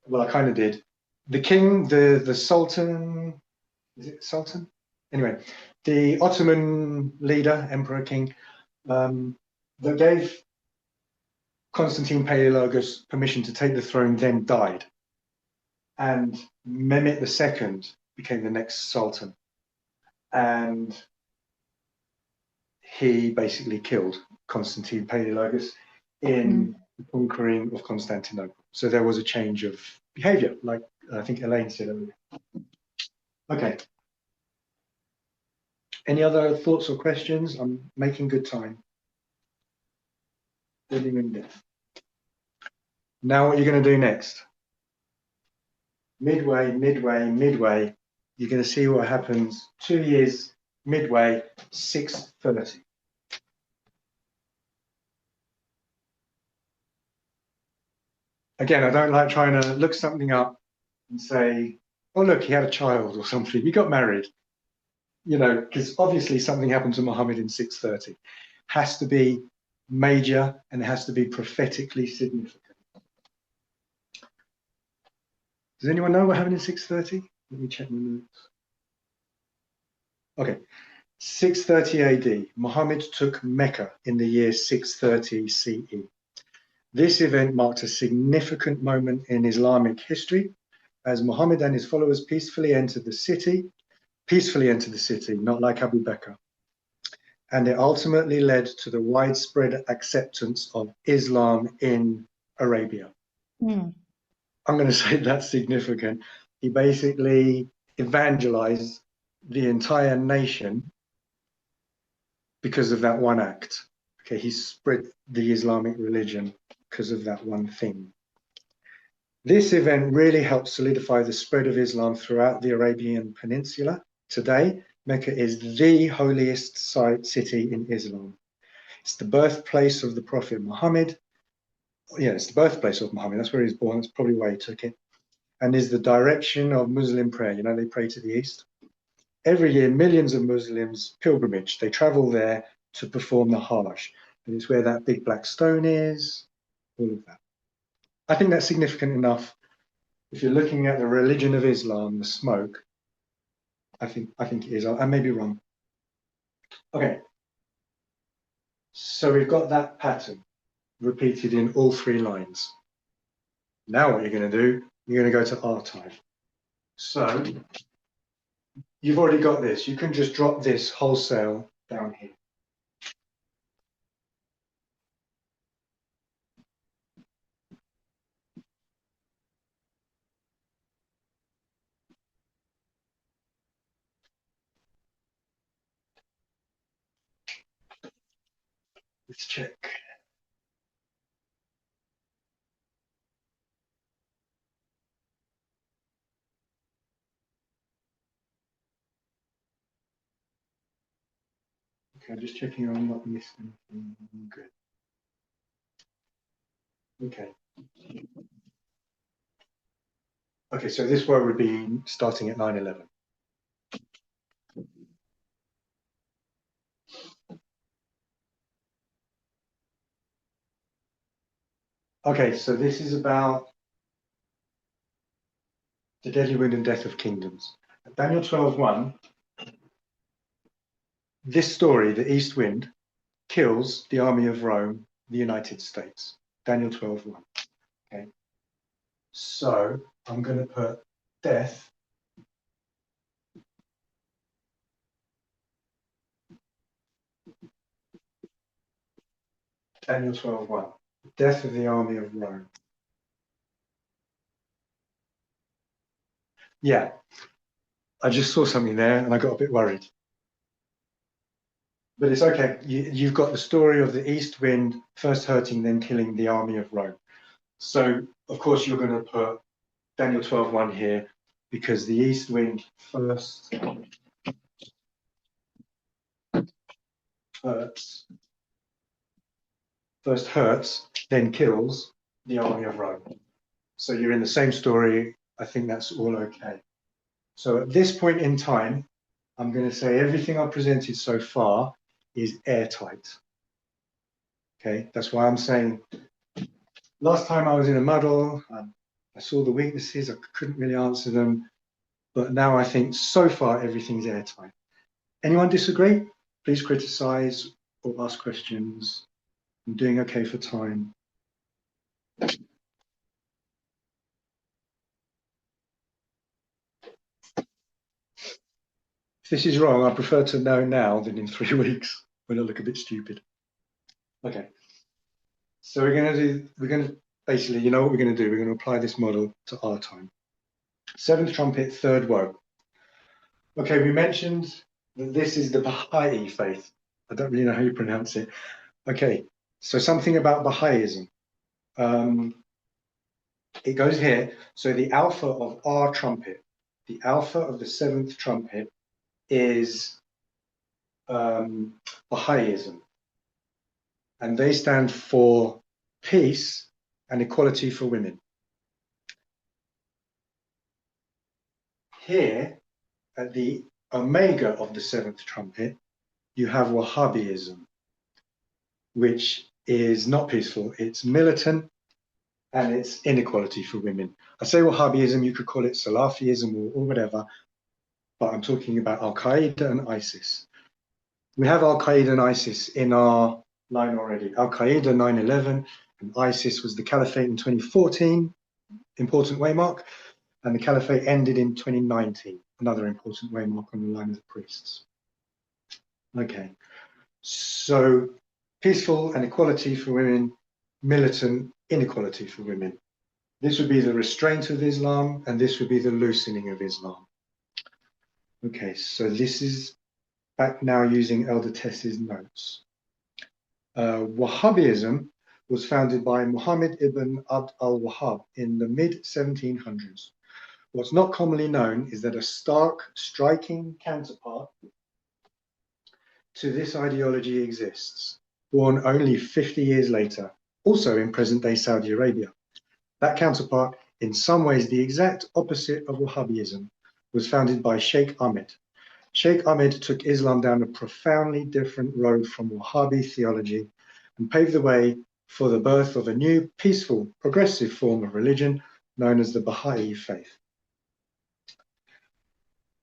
Well, I kind of did. The king, the Sultan, is it Sultan? Anyway, the Ottoman leader, emperor, king, that gave Constantine Paleologus permission to take the throne then died. And Mehmet II became the next sultan. And he basically killed Constantine Paleologus in the conquering of Constantinople. So there was a change of behavior, like I think Elaine said earlier. Okay. Any other thoughts or questions? I'm making good time. Living in death. Now what you're going to do next? Midway, you're going to see what happens 2 years, midway, 630. Again, I don't like trying to look something up and say, oh, look, he had a child or something. He got married. You know, because obviously something happened to Muhammad in 630. Has to be major and it has to be prophetically significant. Does anyone know what happened in 630? Let me check my notes. Okay, 630 AD, Muhammad took Mecca in the year 630 CE. This event marked a significant moment in Islamic history as Muhammad and his followers peacefully entered the city, not like Abu Bakr. And it ultimately led to the widespread acceptance of Islam in Arabia. I'm going to say that's significant. He basically evangelized the entire nation because of that one act. Okay, he spread the Islamic religion because of that one thing. This event really helped solidify the spread of Islam throughout the Arabian Peninsula. Today, Mecca is the holiest city in Islam. It's the birthplace of the Prophet Muhammad. Yeah, it's the birthplace of Muhammad. That's where he was born. That's probably why he took it. And is the direction of Muslim prayer. You know, they pray to the east. Every year, millions of Muslims pilgrimage. They travel there to perform the Hajj. And it's where that big black stone is, all of that. I think that's significant enough. If you're looking at the religion of Islam, the smoke, I think it is. I may be wrong. Okay. So we've got that pattern repeated in all three lines. Now what you're going to do, you're going to go to archive. So you've already got this. You can just drop this wholesale down here. Let's check. Okay, I'm just checking I'm not missing anything. Good. Okay. Okay, so this one would be starting at 9/11. Okay, so this is about the deadly wound and death of kingdoms. Daniel 12:1. This story, the east wind, kills the army of Rome, the United States. Daniel 12:1. Okay. So I'm going to put death Daniel 12:1. Death of the army of Rome. Yeah, I just saw something there and I got a bit worried. But it's okay. You've got the story of the east wind first hurting, then killing the army of Rome. So, of course, you're going to put Daniel 12:1 here because the east wind first hurts, then kills the army of Rome. So you're in the same story. I think that's all okay. So at this point in time, I'm going to say everything I've presented so far is airtight. Okay, that's why I'm saying last time I was in a muddle, I saw the weaknesses, I couldn't really answer them, but now I think so far everything's airtight. Anyone disagree? Please criticize or ask questions. I'm doing okay for time. If this is wrong, I prefer to know now than in 3 weeks when I look a bit stupid. Okay. So we're going to basically, you know what we're going to do? We're going to apply this model to our time. Seventh trumpet, third woe. Okay, we mentioned that this is the Baha'i faith. I don't really know how you pronounce it. Okay, so something about Baha'ism. It goes here. So the alpha of our trumpet, the alpha of the seventh trumpet is Baha'ism. And they stand for peace and equality for women. Here, at the omega of the seventh trumpet, you have Wahhabism, which is not peaceful, it's militant, and it's inequality for women. I say Wahhabism, you could call it Salafism or whatever, but I'm talking about Al-Qaeda and ISIS. We have Al-Qaeda and ISIS in our line already. Al-Qaeda 9/11, and ISIS was the caliphate in 2014, important waymark, and the caliphate ended in 2019, another important waymark on the line of the priests. Okay, so peaceful and equality for women, militant inequality for women. This would be the restraint of Islam, and this would be the loosening of Islam. Okay, so this is back now using Elder Tess's notes. Wahhabism was founded by Muhammad ibn Abd al-Wahhab in the mid-1700s. What's not commonly known is that a stark, striking counterpart to this ideology exists, born only 50 years later, also in present-day Saudi Arabia. That counterpart, in some ways the exact opposite of Wahhabism, was founded by Sheikh Ahmed. Sheikh Ahmed took Islam down a profoundly different road from Wahhabi theology and paved the way for the birth of a new, peaceful, progressive form of religion known as the Baha'i faith.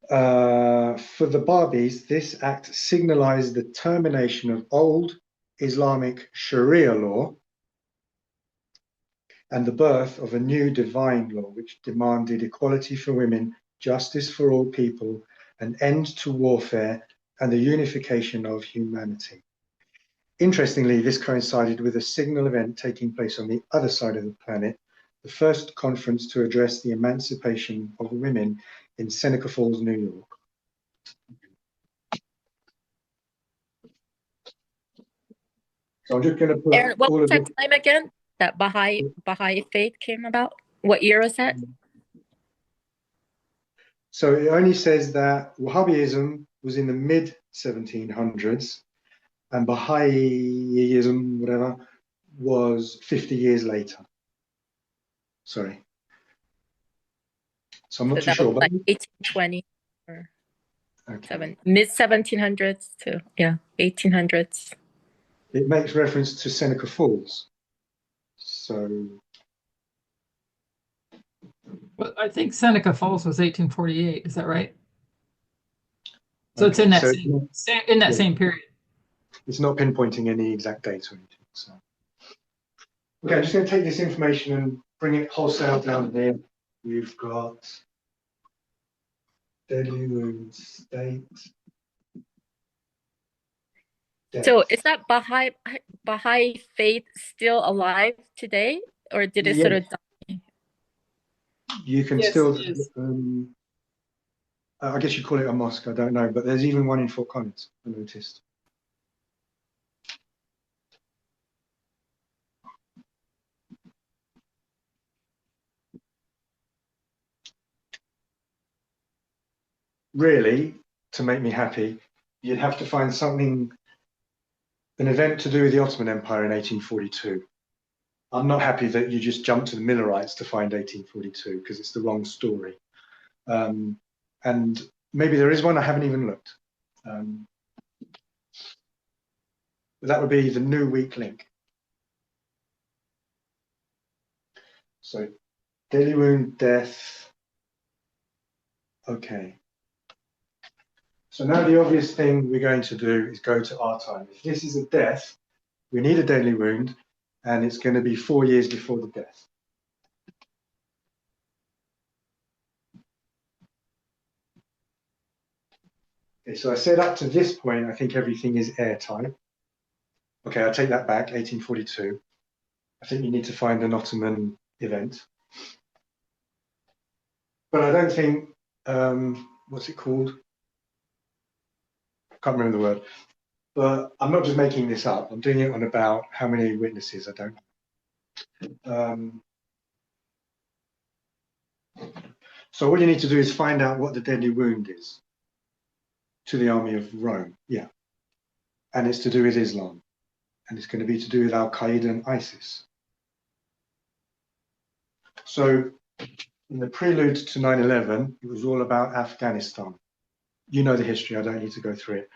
For the Babis, this act signalized the termination of old Islamic Sharia law and the birth of a new divine law which demanded equality for women, justice for all people, an end to warfare, and the unification of humanity. Interestingly, this coincided with a signal event taking place on the other side of the planet, the first conference to address the emancipation of women in Seneca Falls, New York. So I'm just going to put Aaron, what all was of that it. time again that Baha'i faith came about? What year was that? So it only says that Wahhabism was in the mid-1700s and Baha'ism, whatever, was 50 years later. Sorry. So I'm not So too that sure. was But like 1820 or okay. mid-1700s to 1800s. It makes reference to Seneca Falls. So Well, I think Seneca Falls was 1848. Is that right? So it's in okay, that so in that yeah. same period. It's not pinpointing any exact date or anything. So okay, I'm just going to take this information and bring it wholesale down here. We've got Delhi State. So death. is that Baha'i faith still alive today, or did it sort Yes, of die? you can Yes, still, it is. I guess you call it a mosque, I don't know, but there's even one in Fort Collins, I noticed. Really, to make me happy, you'd have to find something, an event to do with the Ottoman Empire in 1842. I'm not happy that you just jumped to the Millerites to find 1842 because it's the wrong story. And maybe there is one, I haven't even looked. But that would be the new weak link. So deadly wound, death. Okay. So now the obvious thing we're going to do is go to our time. If this is a death, we need a deadly wound, and it's going to be 4 years before the death. Okay, so I said up to this point, I think everything is airtight. Okay, I take that back, 1842. I think you need to find an Ottoman event. But I don't think, what's it called? I can't remember the word. But I'm not just making this up. I'm doing it on about how many witnesses, I don't know. So all you need to do is find out what the deadly wound is to the army of Rome. Yeah. And it's to do with Islam. And it's going to be to do with Al-Qaeda and ISIS. So in the prelude to 9/11, it was all about Afghanistan. You know the history, I don't need to go through it.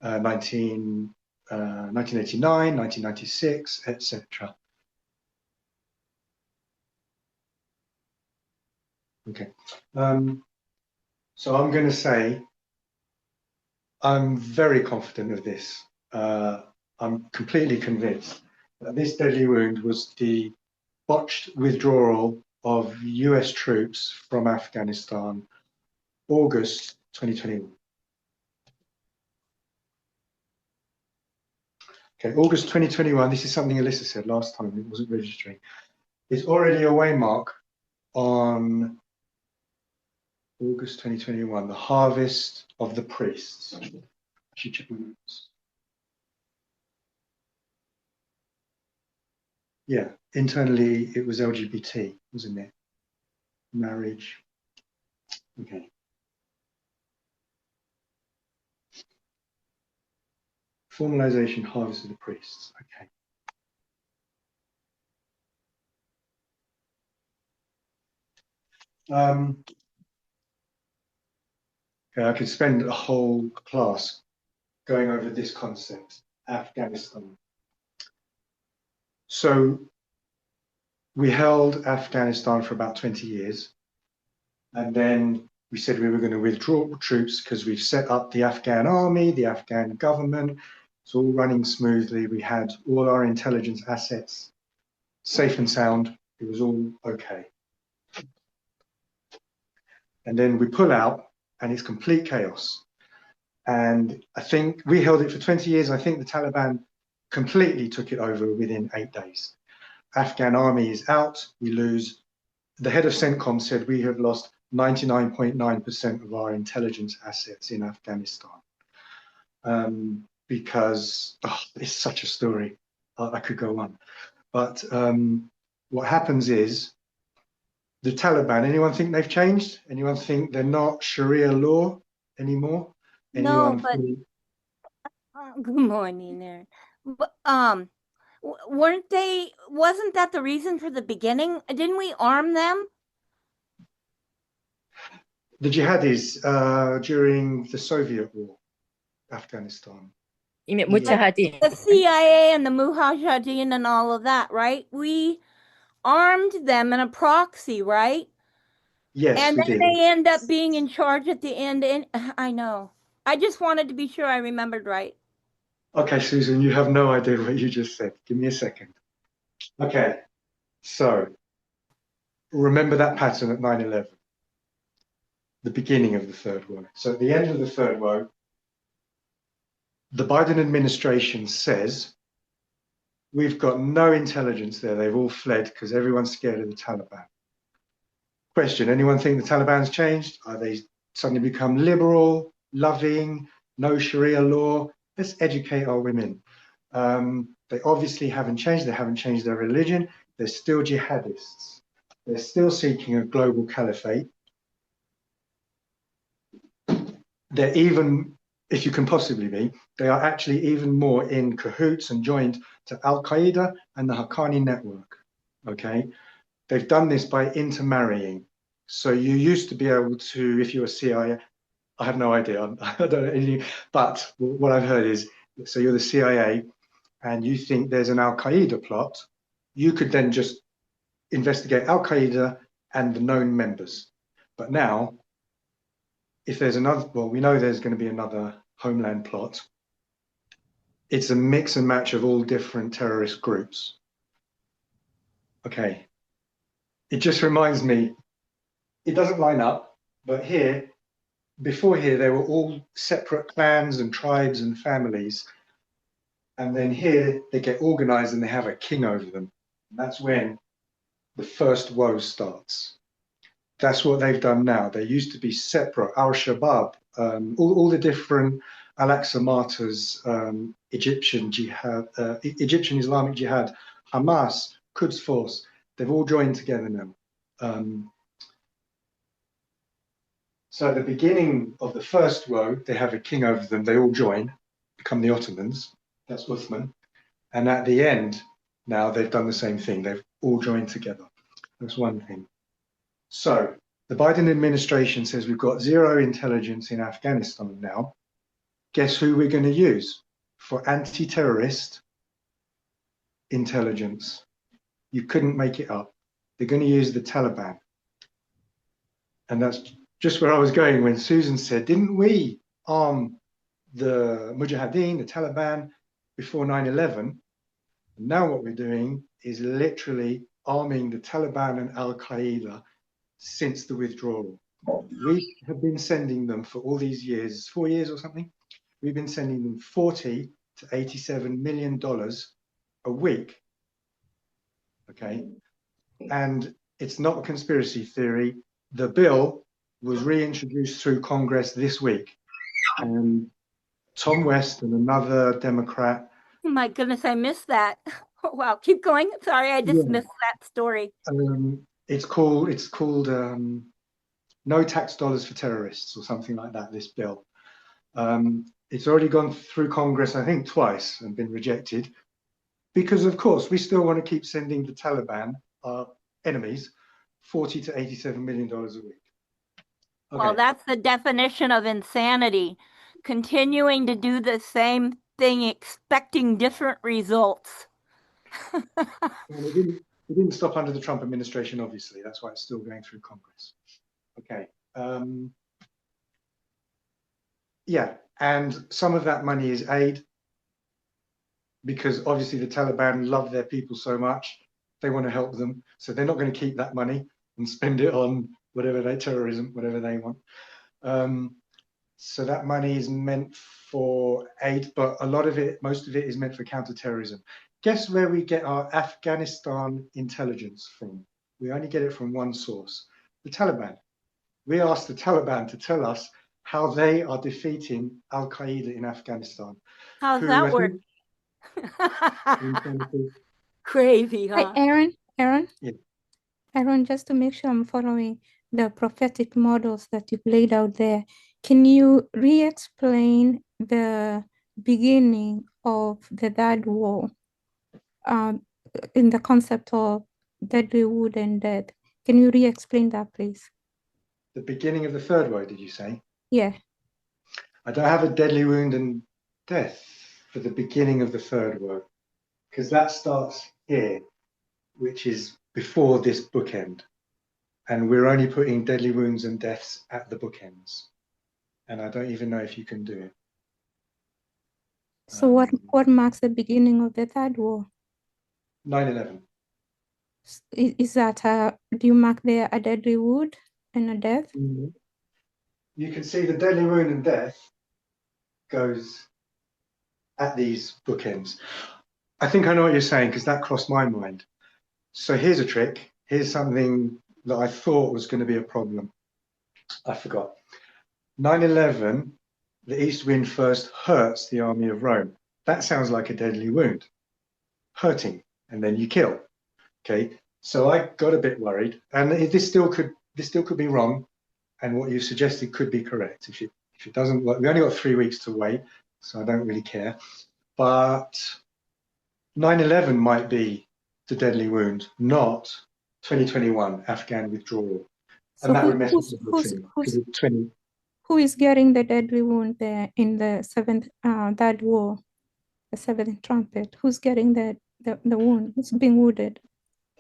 1989, 1996, etc. Okay. So I'm going to say I'm very confident of this. I'm completely convinced that this deadly wound was the botched withdrawal of US troops from Afghanistan, August 2021. Okay, August 2021, this is something Alyssa said last time, it wasn't registering. It's already a waymark on August 2021, the harvest of the priests. I should check my notes. Yeah, internally it was LGBT, wasn't it? Marriage. Okay. Formalization, harvest of the priests. Okay. Okay, I could spend a whole class going over this concept, Afghanistan. So we held Afghanistan for about 20 years. And then we said we were going to withdraw troops because we've set up the Afghan army, the Afghan government. It's all running smoothly. We had all our intelligence assets safe and sound. It was all okay. And then we pull out and it's complete chaos. And I think we held it for 20 years. I think the Taliban completely took it over within 8 days. Afghan army is out. We lose. The head of CENTCOM said we have lost 99.9% of our intelligence assets in Afghanistan. Because it's such a story. I could go on. But what happens is the Taliban, anyone think they've changed? Anyone think they're not Sharia law anymore? No, Anyone but think, good morning there. But weren't they? Wasn't that the reason for the beginning? Didn't we arm them? the jihadis during the Soviet war, Afghanistan? You mean Yeah. Mujahideen? The CIA and the Mujahideen and all of that, right? We armed them in a proxy, right? Yes, And we then did. they end up being in charge at the end. And I know. I just wanted to be sure I remembered right. Okay, Susan, you have no idea what you just said. Give me a second. Okay, so remember that pattern at 9/11, the beginning of the Third World. So at the end of the Third World, the Biden administration says we've got no intelligence there. They've all fled because everyone's scared of the Taliban. Question, anyone think the Taliban's changed? Are they suddenly become liberal, loving, no Sharia law? Let's educate our women. They obviously haven't changed. They haven't changed their religion. They're still jihadists. They're still seeking a global caliphate. They're even, if you can possibly be, they are actually even more in cahoots and joined to Al-Qaeda and the Haqqani network, okay? They've done this by intermarrying. So you used to be able to, if you were CIA, I have no idea, I don't know anything, but what I've heard is, so you're the CIA and you think there's an Al-Qaeda plot, you could then just investigate Al-Qaeda and the known members. But now, if there's another, well, we know there's going to be another homeland plot. It's a mix and match of all different terrorist groups. Okay. It just reminds me, it doesn't line up, but here, before here, they were all separate clans and tribes and families. And then here, they get organized and they have a king over them. And that's when the first woe starts. That's what they've done now. They used to be separate. Al-Shabaab, all the different Al-Aqsa Martyrs, Egyptian Jihad, Egyptian Islamic Jihad, Hamas, Quds Force, they've all joined together now. So at the beginning of the first woe, they have a king over them. They all join, become the Ottomans. That's Uthman. And at the end, now they've done the same thing. They've all joined together. That's one thing. So the Biden administration says we've got zero intelligence in Afghanistan now. Guess who we're going to use for anti-terrorist intelligence? You couldn't make it up. They're going to use the Taliban. And that's just where I was going when Susan said, didn't we arm the Mujahideen, the Taliban, before 9/11? Now what we're doing is literally arming the Taliban and Al-Qaeda since the withdrawal. We have been sending them for all these years, 4 years or something. We've been sending them $40 to $87 million a week. Okay. And it's not a conspiracy theory. The bill was reintroduced through Congress this week. And Tom West and another Democrat. Oh my goodness, I missed that. Oh, wow, keep going. Sorry, I just missed that story. It's called No Tax Dollars for Terrorists or something like that, this bill. It's already gone through Congress, I think, twice and been rejected. Because, of course, we still want to keep sending the Taliban, our enemies, $40 to $87 million a week. Okay. Well, that's the definition of insanity. Continuing to do the same thing, expecting different results. It didn't stop under the Trump administration, obviously. That's why it's still going through Congress. Okay. Yeah, and some of that money is aid because obviously the Taliban love their people so much. They want to help them. So they're not going to keep that money and spend it on whatever they terrorism, whatever they want. So that money is meant for aid, but a lot of it, most of it is meant for counterterrorism. Guess where we get our Afghanistan intelligence from? We only get it from one source, the Taliban. We asked the Taliban to tell us how they are defeating Al-Qaeda in Afghanistan. How's that work? Crazy, huh? Aaron, Yeah. Aaron, just to make sure I'm following the prophetic models that you've laid out there, can you re-explain the beginning of the third war in the concept of deadly wound and death? Can you re-explain that, please? The beginning of the third woe, did you say? Yeah. I don't have a deadly wound and death for the beginning of the third woe, because that starts here, which is before this bookend. And we're only putting deadly wounds and deaths at the bookends. And I don't even know if you can do it. So what marks the beginning of the third war? 9/11. Is that do you mark there a deadly wound and a death? You can see the deadly wound and death goes at these bookends. I think I know what you're saying because that crossed my mind. So here's a trick. Here's something that I thought was going to be a problem. I forgot. 9/11, the east wind first hurts the army of Rome. That sounds like a deadly wound. Hurting, and then you kill. Okay, so I got a bit worried, and this still could be wrong, and what you suggested could be correct. If it doesn't work, we only got 3 weeks to wait, so I don't really care. But 9/11 might be the deadly wound, not 2021 Afghan withdrawal, So and that who, would mess who's, with the who's, thing. who's, 20, who is getting the deadly wound there in the seventh, that war, the seventh trumpet? Who's getting the wound? Who's being wounded?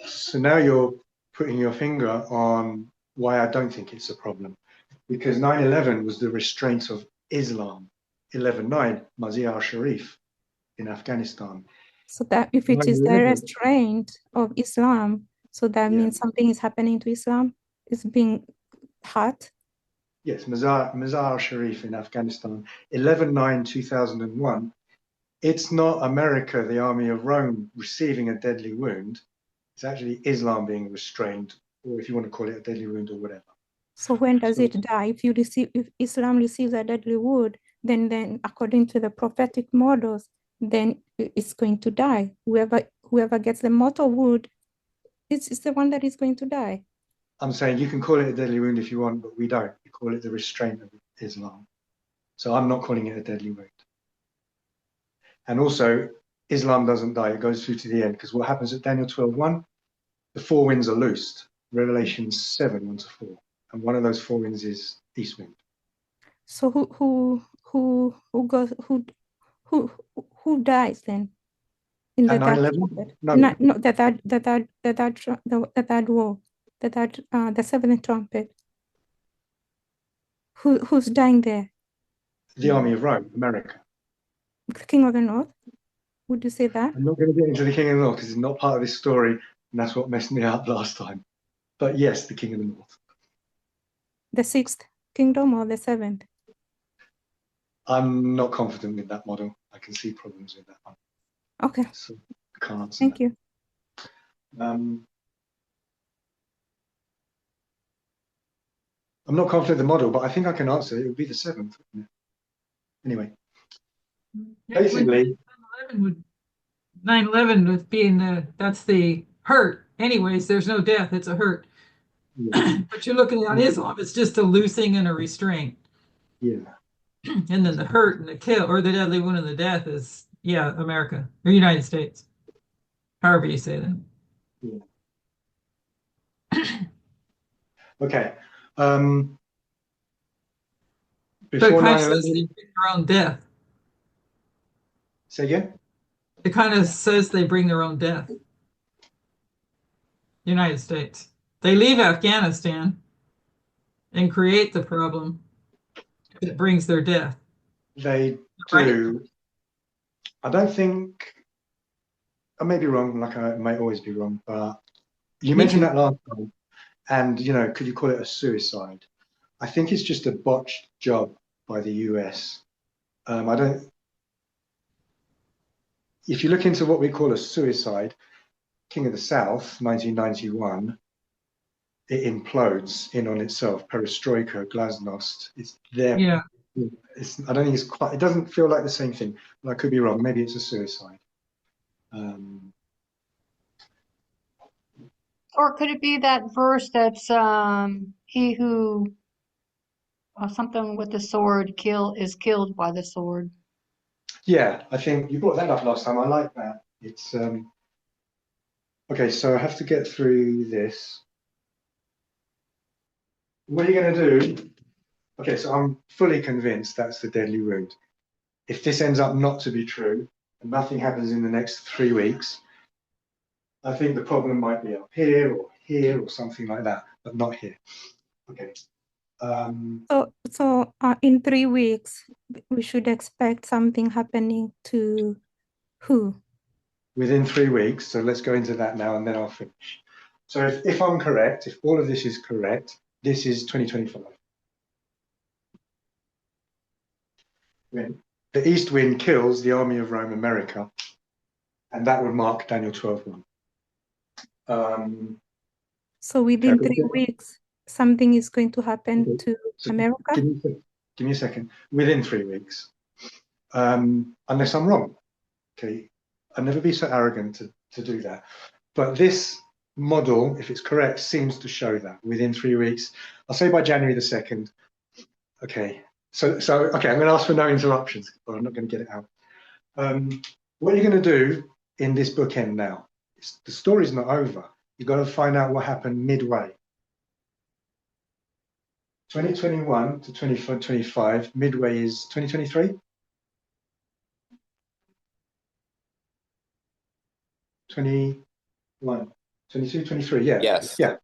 So now you're putting your finger on why I don't think it's a problem, because 9/11 was the restraint of Islam. 11/9 Mazar Sharif in Afghanistan. So that if it is the 9/11, restraint of Islam, so that yeah. means something is happening to Islam, is being hurt. Yes, Mazar Sharif in Afghanistan, 11/9/2001. It's not America, the army of Rome, receiving a deadly wound. It's actually Islam being restrained, or if you want to call it a deadly wound or whatever. So when does So- it die? If Islam receives a deadly wound, then according to the prophetic models, then it's going to die. Whoever gets the mortal wound, it's the one that is going to die. I'm saying you can call it a deadly wound if you want, but we don't. We call it the restraint of Islam. So I'm not calling it a deadly wound. And also, Islam doesn't die. It goes through to the end, because what happens at Daniel 12:1, the four winds are loosed. Revelation 7:1-4. And one of those four winds is east wind. So who dies then in the At third 9/11? trumpet? No. No, the third war, the seventh trumpet. Who's dying there? The army of Rome, America. The King of the North? Would you say that? I'm not going to get into the King of the North because it's not part of this story, and that's what messed me up last time. But yes, the King of the North. The sixth kingdom or the seventh? I'm not confident with that model. I can see problems with that one. Okay, So I can't answer thank you. that. I'm not confident in the model, but I think I can answer it. It would be the seventh. Wouldn't it? Anyway, basically, 9/11 with being that's the hurt. Anyways, there's no death, it's a hurt. yeah, But you're looking at Islam, it's just a loosing and a restraint. yeah. And then the hurt and the kill or the deadly wound and the death is, yeah, America or United States. However you say that. Okay. But it Before kind of says they 9/11, bring their own death. say again? It kind of says they bring their own death. United States. They leave Afghanistan and create the problem that brings their death. They Right. do. I don't think, I may be wrong, like I may always be wrong, but you Me mentioned too. that last time. And, you know, could you call it a suicide? I think it's just a botched job by the US. I don't, if you look into what we call a suicide, King of the South, 1991, it implodes in on itself. Perestroika, glasnost, it's there. Yeah. I don't think it's quite, it doesn't feel like the same thing. But I could be wrong. Maybe it's a suicide. Or could it be that verse that's he who something with the sword is killed by the sword? Yeah, I think you brought that up last time. I like that. It's okay. So I have to get through this. What are you going to do? Okay, so I'm fully convinced that's the deadly wound. If this ends up not to be true and nothing happens in the next 3 weeks, I think the problem might be up here or something like that, but not here. Okay. So in 3 weeks, we should expect something happening to who? Within 3 weeks. So let's go into that now and then I'll finish. So if I'm correct, if all of this is correct, this is 2025. When the east wind kills the army of Rome, America, and that would mark Daniel 12:1. So within Okay, 3 weeks, something is going to happen Okay. to So America? give me a second. Within 3 weeks, unless I'm wrong. Okay, I'll never be so arrogant to do that. But this model, if it's correct, seems to show that within 3 weeks. I'll say by January the 2nd. Okay, so okay, I'm going to ask for no interruptions, or I'm not going to get it out. What you're going to do in this bookend now, the story's not over. You've got to find out what happened midway. 2021 to 2025, midway is 2023? 21, 22, 23, yeah. Yes. Yeah.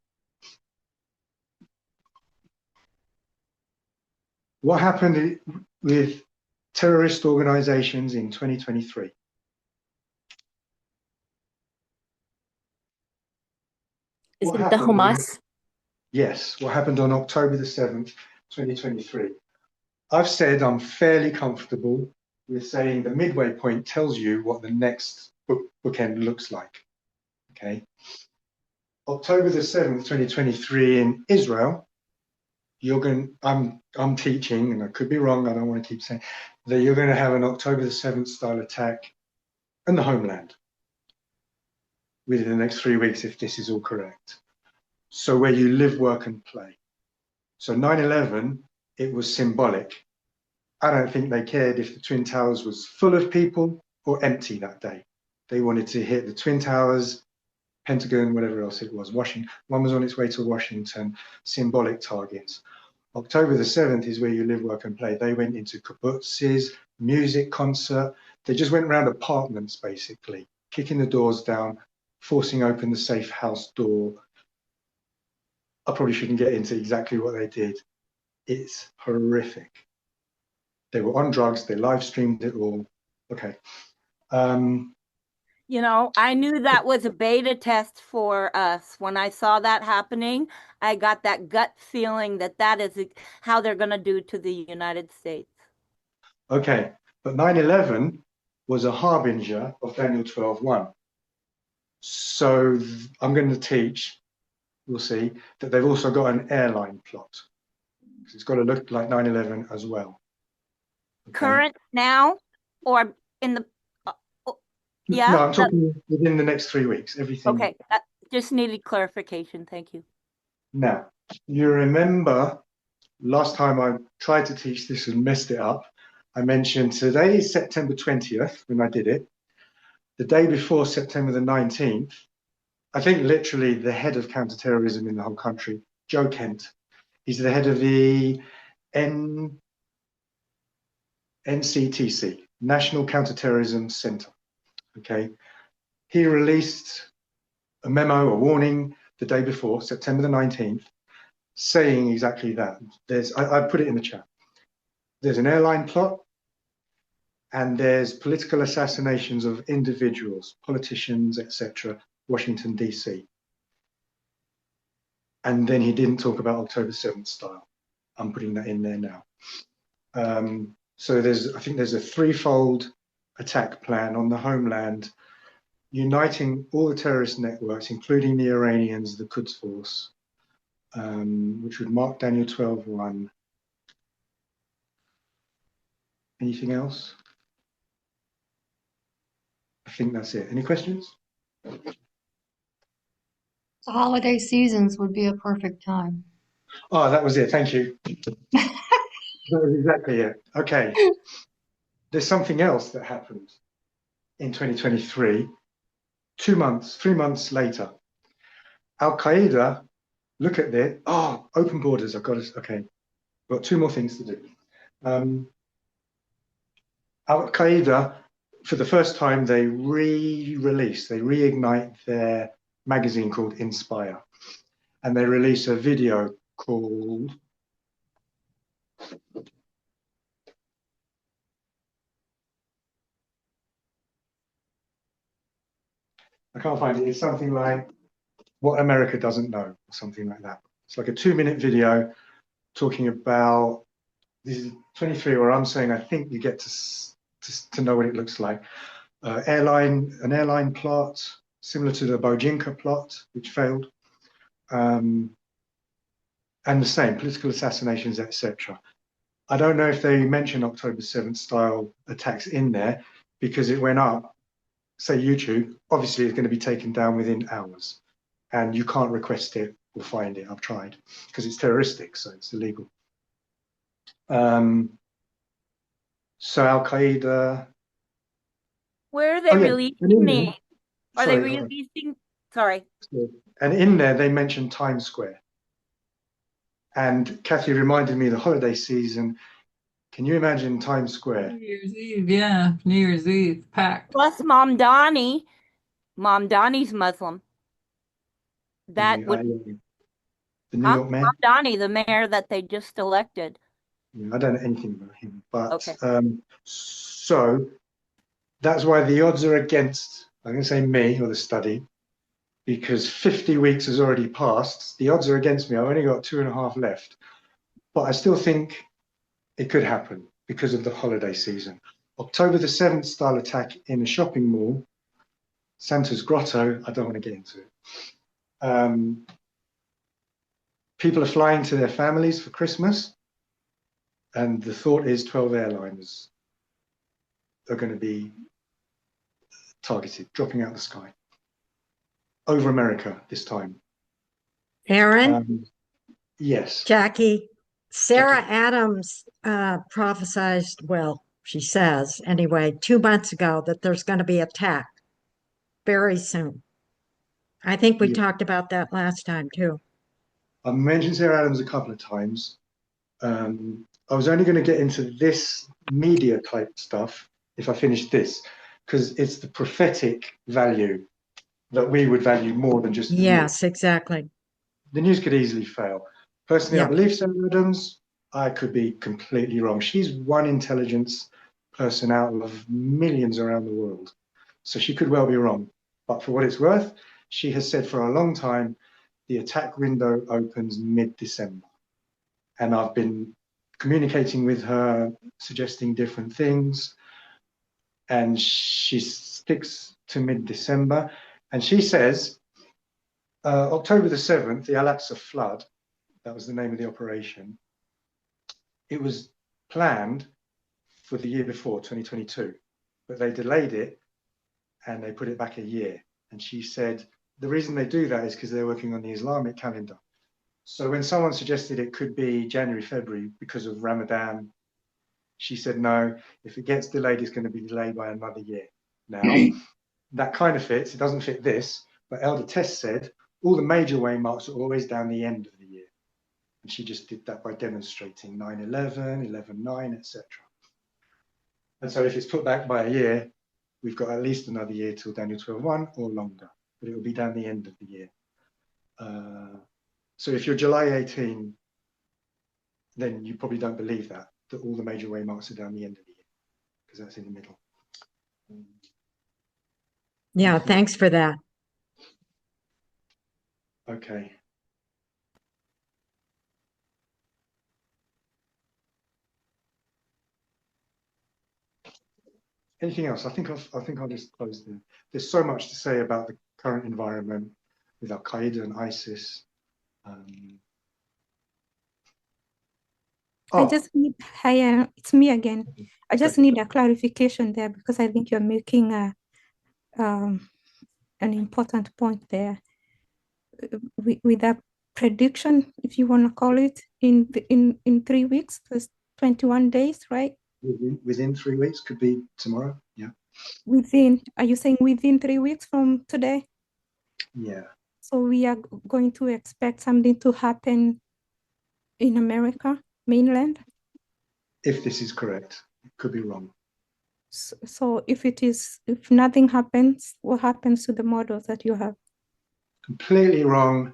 What happened with terrorist organizations in 2023? Is What it the happened on- Hamas? Yes, what happened on October the 7th, 2023? I've said I'm fairly comfortable with saying the midway point tells you what the next bookend looks like. Okay. October the 7th, 2023 in Israel, I'm teaching, and I could be wrong, I don't want to keep saying, that you're going to have an October the 7th style attack in the homeland within the next 3 weeks, if this is all correct. So where you live, work, and play. So 9/11, it was symbolic. I don't think they cared if the Twin Towers was full of people or empty that day. They wanted to hit the Twin Towers, Pentagon, whatever else it was. Washington, one was on its way to Washington, symbolic targets. October the 7th is where you live, work, and play. They went into kibbutzes, music concert. They just went around apartments, basically, kicking the doors down, forcing open the safe house door. I probably shouldn't get into exactly what they did. It's horrific. They were on drugs. They live streamed it all. Okay. You know, I knew that was a beta test for us. When I saw that happening, I got that gut feeling that that is how they're going to do to the United States. Okay. But 9/11 was a harbinger of Daniel 12:1. So I'm going to teach, we'll see, that they've also got an airline plot. It's got to look like 9/11 as well. Okay. Current now or in the yeah? No, I'm talking within the next 3 weeks, everything. Okay, just needed clarification. Thank you. Now, you remember last time I tried to teach this and messed it up. I mentioned today is September 20th when I did it. The day before, September the 19th, I think literally the head of counterterrorism in the whole country, Joe Kent, he's the head of the NCTC, National Counterterrorism Center. Okay, he released a memo, a warning the day before, September the 19th, saying exactly that. I put it in the chat. There's an airline plot, and there's political assassinations of individuals, politicians, etc., Washington, D.C. And then he didn't talk about October 7th style. I'm putting that in there now. So I think there's a threefold attack plan on the homeland, uniting all the terrorist networks, including the Iranians, the Quds Force, which would mark Daniel 12:1. Anything else? I think that's it. Any questions? The holiday seasons would be a perfect time. Oh, that was it. Thank you. That was exactly it. Okay. There's something else that happened in 2023, 3 months later. Al Qaeda, look at this. Oh, open borders. I've got to, okay. Got 2 more things to do. Al Qaeda, for the first time, they reignite their magazine called Inspire. And they release a video called I can't find it. It's something like What America Doesn't Know, or something like that. It's like a 2-minute video talking about, this is 23, where I'm saying I think you get to to know what it looks like. An airline plot, similar to the Bojinka plot, which failed. And the same, political assassinations, etc. I don't know if they mention October 7th style attacks in there because it went up, say YouTube, obviously it's going to be taken down within hours and you can't request it or find it. I've tried because it's terroristic, so it's illegal. So Al-Qaeda. Where are they releasing me? Are they releasing? Sorry. And in there, they mentioned Times Square. And Kathy reminded me of the holiday season. Can you imagine Times Square? New Year's Eve, yeah. New Year's Eve, packed. Plus Mom Donnie. Mom Donnie's Muslim. That would... The New York mayor? Mom Donnie, the mayor that they just elected. Yeah, I don't know anything about him. But okay. So that's why the odds are against, I'm going to say me or the study, because 50 weeks has already passed. The odds are against me. I've only got 2.5 left. But I still think it could happen because of the holiday season. October the 7th style attack in a shopping mall, Santa's Grotto, I don't want to get into it. People are flying to their families for Christmas. And the thought is 12 airliners are going to be targeted, dropping out of the sky. Over America this time. Aaron? Yes. Jackie, Sarah Adams prophesied, well, she says anyway, 2 months ago that there's going to be an attack very soon. I think we talked about that last time too. I mentioned Sarah Adams a couple of times. I was only going to get into this media type stuff if I finished this, because it's the prophetic value that we would value more than just the yes, news. Exactly. The news could easily fail. Personally, I believe Sarah Adams. I could be completely wrong. She's one intelligence person out of millions around the world. So she could well be wrong. But for what it's worth, she has said for a long time, the attack window opens mid-December. And I've been communicating with her, suggesting different things. And she sticks to mid-December. And she says, October the 7th, the Al-Aqsa flood, that was the name of the operation. It was planned for the year before, 2022, but they delayed it and they put it back a year. And she said, the reason they do that is because they're working on the Islamic calendar. So when someone suggested it could be January, February because of Ramadan, she said, no, if it gets delayed, it's going to be delayed by another year. Now, that kind of fits. It doesn't fit this, but Elder Tess said all the major waymarks are always down the end of the year. And she just did that by demonstrating 9/11, 11/9, etc. And so if it's put back by a year, we've got at least another year till Daniel 12:1 or longer, but it will be down the end of the year. So if you're July 18, then you probably don't believe that all the major waymarks are down the end of the year, because that's in the middle. Yeah, thanks for that. Okay. Anything else? I think I'll just close there. There's so much to say about the current environment with Al Qaeda and ISIS. I just need, hi, it's me again. I just need a clarification there because I think you're making an important point there. With that prediction, if you want to call it, in 3 weeks, there's 21 days, right? Within 3 weeks, could be tomorrow. Yeah. Are you saying within 3 weeks from today? Yeah. So we are going to expect something to happen in America, mainland? If this is correct, it could be wrong. So if nothing happens, what happens to the models that you have? Completely wrong,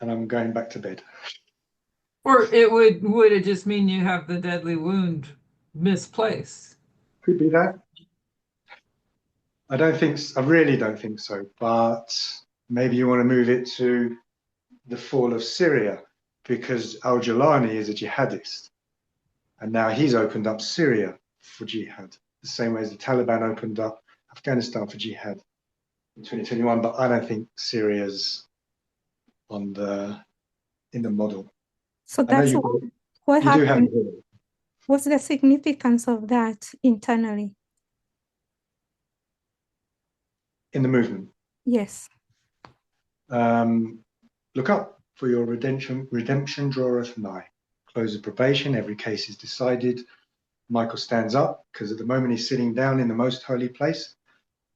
and I'm going back to bed. Or would it just mean you have the deadly wound misplaced? Could be that. I really don't think so, but maybe you want to move it to the fall of Syria, because Al-Jilani is a jihadist, and now he's opened up Syria for jihad, the same way as the Taliban opened up Afghanistan for jihad in 2021. But I don't think Syria's in the model. So I know that's what you do have happened. it What's the significance of that internally? in the movement. Yes. Look up for your redemption draweth nigh. Close of probation, every case is decided. Michael stands up because at the moment he's sitting down in the most holy place.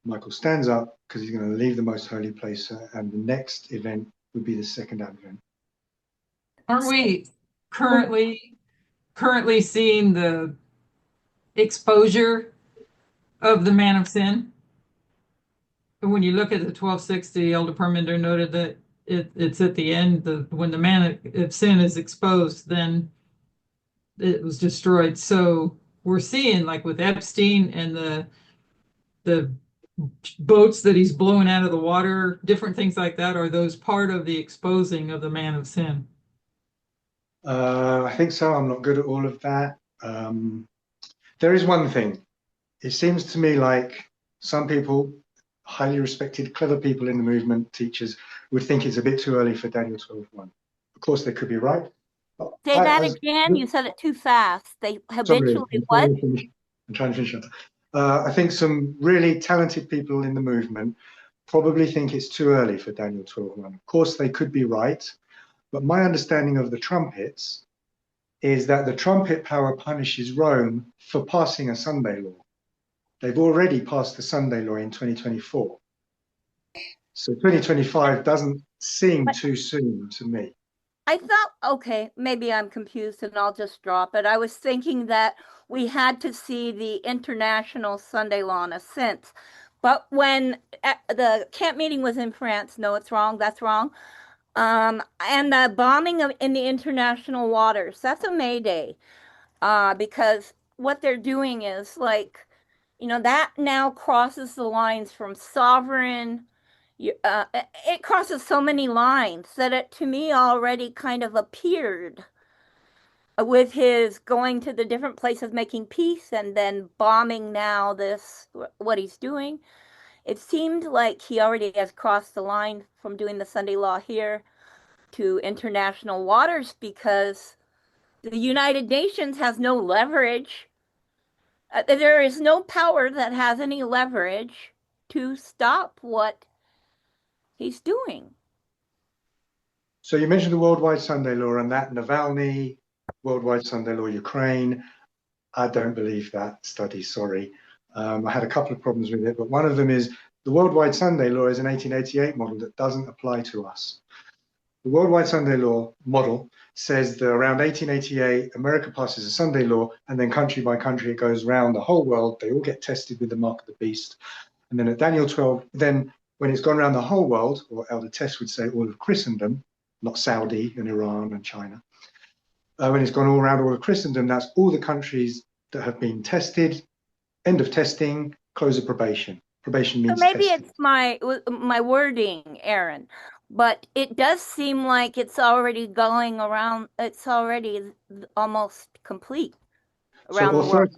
Michael stands up because he's going to leave the most holy place, and the next event would be the second advent. Aren't we currently seeing the exposure of the man of sin? And when you look at the 1260, Elder Parminder noted that it's at the end, when the man of sin is exposed, then it was destroyed. So we're seeing, like with Epstein and the boats that he's blowing out of the water, different things like that. Are those part of the exposing of the man of sin? I think so. I'm not good at all of that. There is one thing. It seems to me like some people, highly respected, clever people in the movement, teachers, would think it's a bit too early for Daniel 12:1. Of course, they could be right. Say that again. You said it too fast. They habitually what? I'm trying to finish up. I think some really talented people in the movement probably think it's too early for Daniel 12:1. Of course, they could be right, but my understanding of the trumpets is that the trumpet power punishes Rome for passing a Sunday law. They've already passed the Sunday law in 2024. So 2025 doesn't seem too soon to me. I thought, okay, maybe I'm confused and I'll just drop it. I was thinking that we had to see the international Sunday law in a sense. But when the camp meeting was in France, no, it's wrong, that's wrong. And the bombing in the international waters, that's a May Day. Because what they're doing is like, that now crosses the lines from sovereign. It crosses so many lines that it to me already kind of appeared with his going to the different places making peace and then bombing now what he's doing. It seemed like he already has crossed the line from doing the Sunday law here to international waters because the United Nations has no leverage. There is no power that has any leverage to stop what he's doing. So you mentioned the Worldwide Sunday Law and that Navalny, Worldwide Sunday Law, Ukraine. I don't believe that study, sorry. I had a couple of problems with it, but one of them is the Worldwide Sunday Law is an 1888 model that doesn't apply to us. The Worldwide Sunday Law model says that around 1888, America passes a Sunday law, and then country by country, it goes around the whole world. They all get tested with the mark of the beast. And then at Daniel 12, then when it's gone around the whole world, or Elder Tess would say all of Christendom, not Saudi and Iran and China, when it's gone all around all of Christendom, that's all the countries that have been tested, end of testing, close of probation. Probation means so maybe testing. It's my wording, Aaron, but it does seem like it's already going around. It's already almost complete around the world.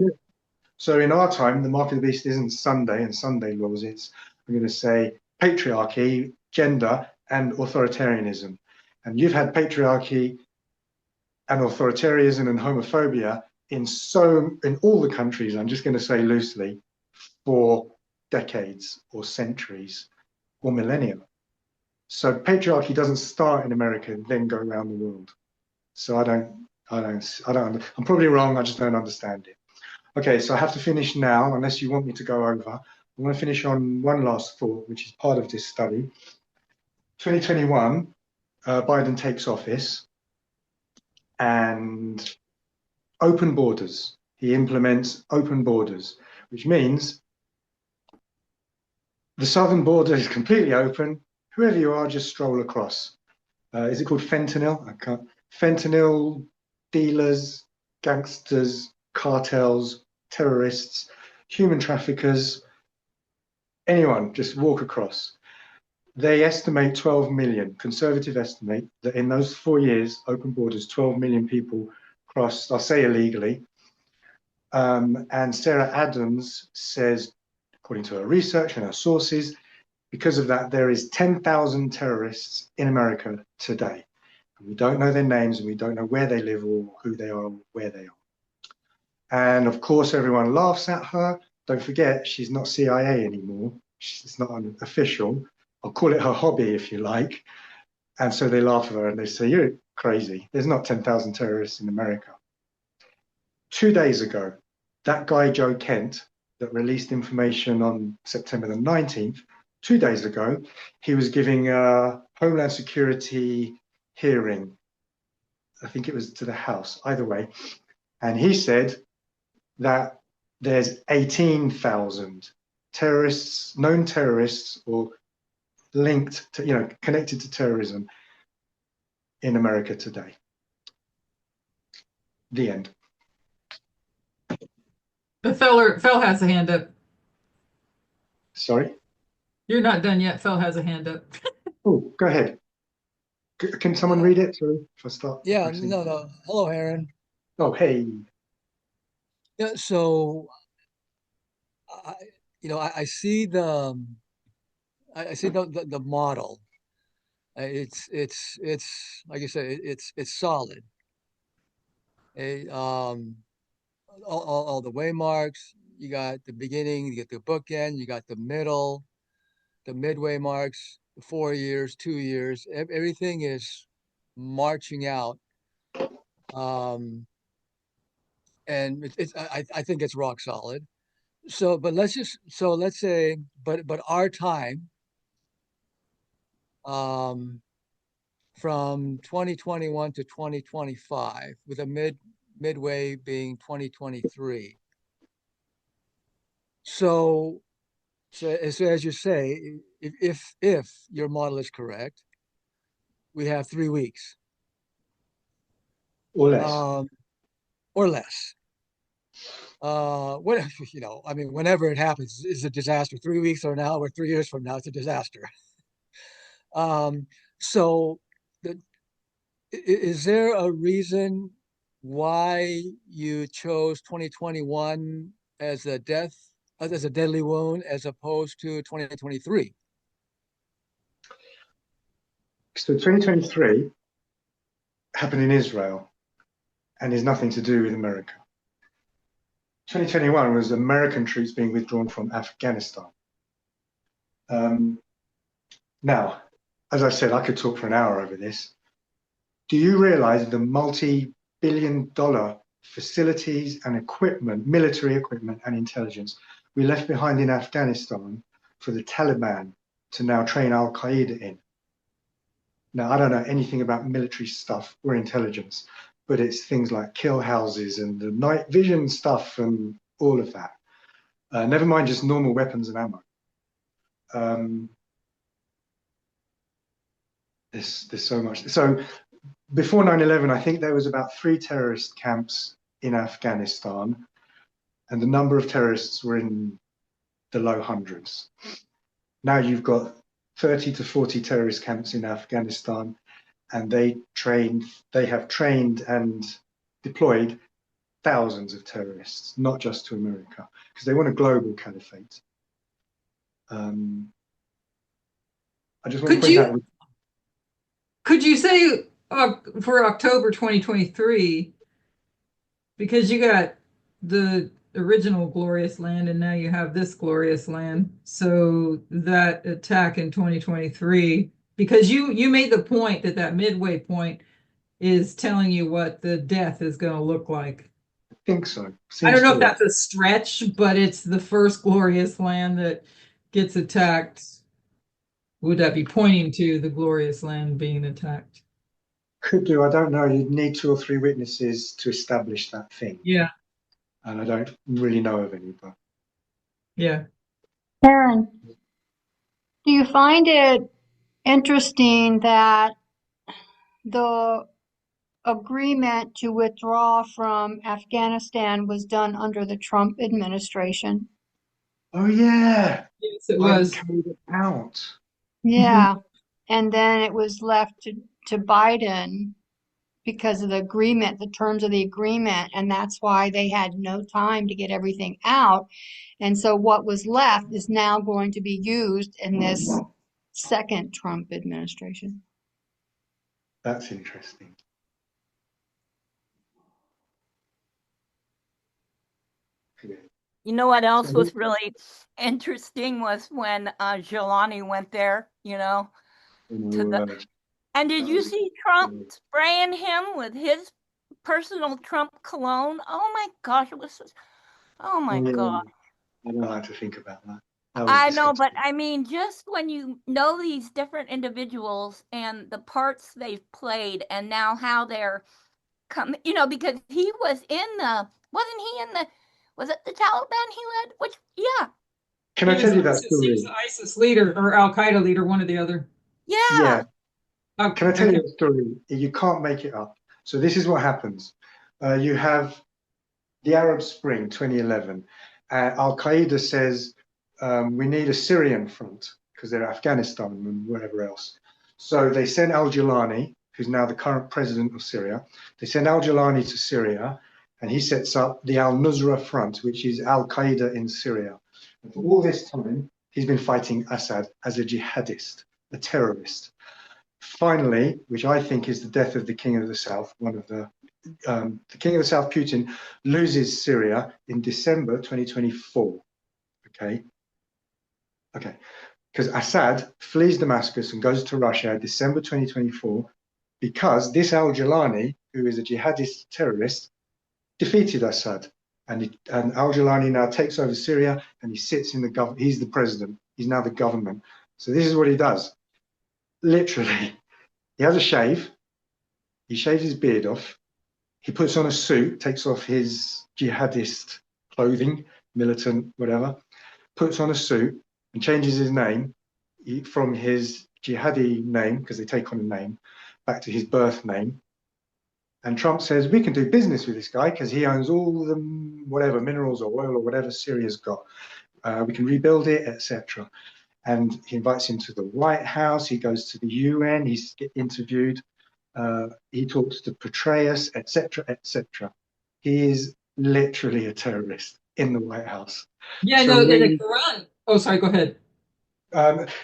So in our time, the mark of the beast isn't Sunday and Sunday laws. It's, I'm going to say, patriarchy, gender, and authoritarianism. And you've had patriarchy and authoritarianism and homophobia in all the countries, I'm just going to say loosely, for decades or centuries or millennia. So patriarchy doesn't start in America and then go around the world. So I don't, I'm probably wrong, I just don't understand it. Okay, so I have to finish now, unless you want me to go over. I want to finish on one last thought, which is part of this study. 2021, Biden takes office and open borders. He implements open borders, which means the southern border is completely open. Whoever you are, just stroll across. Is it called fentanyl? I can't. Fentanyl dealers, gangsters, cartels, terrorists, human traffickers, anyone, just walk across. They estimate 12 million, conservative estimate, that in those 4 years, open borders, 12 million people crossed, I'll say illegally. And Sarah Adams says, according to her research and her sources, because of that, there is 10,000 terrorists in America today. And we don't know their names, and we don't know where they live or who they are or where they are. And of course, everyone laughs at her. Don't forget, she's not CIA anymore. She's not an official. I'll call it her hobby, if you like. And so they laugh at her and they say, you're crazy. There's not 10,000 terrorists in America. 2 days ago, that guy, Joe Kent, that released information on September the 19th, 2 days ago, he was giving a Homeland Security hearing. I think it was to the House, either way. And he said that there's 18,000 terrorists, known terrorists, or linked to, connected to terrorism in America today. The end. But Phil has a hand up. Sorry? You're not done yet. Phil has a hand up. Oh, go ahead. Can someone read it? Sorry, if I start. Yeah, pressing. no. Hello, Aaron. Oh, hey. Yeah, so I see the model. It's like you said, it's solid. All the waymarks. You got the beginning, you get the bookend, you got the middle, the midway marks, 4 years, 2 years. Everything is marching out. And I think it's rock solid. So, but let's say, but our time, from 2021 to 2025, with a midway being 2023. So as you say, if your model is correct, we have 3 weeks. Or less. Or less. Whenever it happens, it's a disaster. 3 weeks from now or 3 years from now, it's a disaster. So is there a reason why you chose 2021 as a deadly wound as opposed to 2023? So 2023 happened in Israel and is nothing to do with America. 2021 was American troops being withdrawn from Afghanistan. Now, as I said, I could talk for an hour over this. Do you realize the multi-billion-dollar facilities and equipment, military equipment and intelligence we left behind in Afghanistan for the Taliban to now train Al-Qaeda in? Now, I don't know anything about military stuff or intelligence, but it's things like kill houses and the night vision stuff and all of that. Never mind just normal weapons and ammo. There's so much. So before 9/11, I think there was about 3 terrorist camps in Afghanistan, and the number of terrorists were in the low hundreds. Now you've got 30 to 40 terrorist camps in Afghanistan, and they have trained and deployed thousands of terrorists, not just to America, because they want a global caliphate. I just want to point out. Could you say for October 2023, because you got the original glorious land and now you have this glorious land, so that attack in 2023, because you made the point that midway point is telling you what the death is going to look like. I think so. I don't know if that's a stretch, but it's the first glorious land that gets attacked. Would that be pointing to the glorious land being attacked? Could do. I don't know. You'd need 2 or 3 witnesses to establish that thing. Yeah. And I don't really know of any, but. Yeah. Aaron, do you find it interesting that the agreement to withdraw from Afghanistan was done under the Trump administration? Oh, yeah. Yes, it was. Carried it out. Yeah. And then it was left to Biden because of the agreement, the terms of the agreement, and that's why they had no time to get everything out. And so what was left is now going to be used in this second Trump administration. That's interesting. Okay. You know what else So- was really interesting was when Jelani went there, you know, to the and did you see Trump spraying him with his personal Trump cologne? Oh my gosh, it was just, oh my God. I don't know how to think about that. That was I know, but disgusting. I mean, just when you know these different individuals and the parts they've played, and now how they're come, you know, because he was in the, wasn't he in the, was it the Taliban he led? Which, yeah, Can I He tell was you that ISIS, he was story? the ISIS leader or Al Qaeda leader, one or the other. yeah. Yeah. Oh, Can I tell okay. you a story? You can't make it up. So this is what happens. You have the Arab Spring 2011. Al Qaeda says we need a Syrian front because they're Afghanistan and wherever else. So they send Al Jilani, who's now the current president of Syria. They send Al Jilani to Syria, and he sets up the Al Nusra Front, which is Al Qaeda in Syria. And for all this time, he's been fighting Assad as a jihadist, a terrorist. Finally, which I think is the death of the King of the South, one of the King of the South, Putin, loses Syria in December 2024. Okay. Because Assad flees Damascus and goes to Russia in December 2024 because this Al Jilani, who is a jihadist terrorist, defeated Assad. And Al Jilani now takes over Syria and he sits in the government. He's the president. He's now the government. So this is what he does. Literally, he has a shave. He shaves his beard off. He puts on a suit, takes off his jihadist clothing, militant, whatever, puts on a suit and changes his name from his jihadi name, because they take on a name, back to his birth name. And Trump says, we can do business with this guy because he owns all the whatever minerals or oil or whatever Syria's got. We can rebuild it, etc. And he invites him to the White House. He goes to the UN. He's interviewed. He talks to Petraeus, etc., etc. He is literally a terrorist in the White House. Yeah, So no, in the we- Quran. Oh, sorry, go ahead.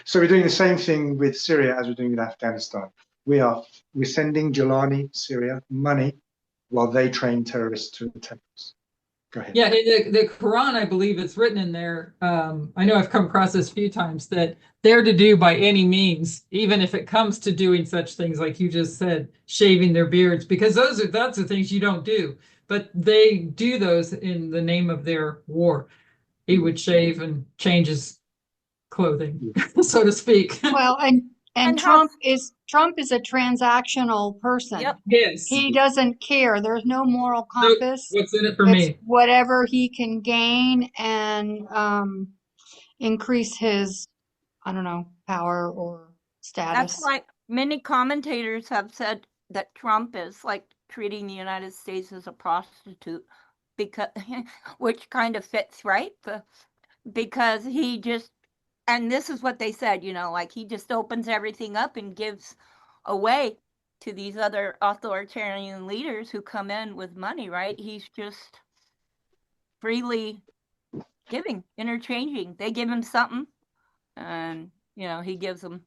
So we're doing the same thing with Syria as we're doing with Afghanistan. We're sending Jelani, Syria, money while they train terrorists to attack us. Go ahead. Yeah, in the Quran, I believe it's written in there. I know I've come across this a few times that they're to do by any means, even if it comes to doing such things like you just said, shaving their beards, because that's the things you don't do. But they do those in the name of their war. He would shave and change his clothing, so to speak. Well, and And how- Trump is a transactional person. Yep. Yes. He doesn't care. There's no moral Nope. compass. What's in it for It's me? whatever he can gain and increase his, I don't know, power or status. That's why many commentators have said that Trump is like treating the United States as a prostitute, because which kind of fits, right? Because he just, and this is what they said, you know, like he just opens everything up and gives away to these other authoritarian leaders who come in with money, right? He's just freely giving, interchanging. They give him something, and you know, he gives them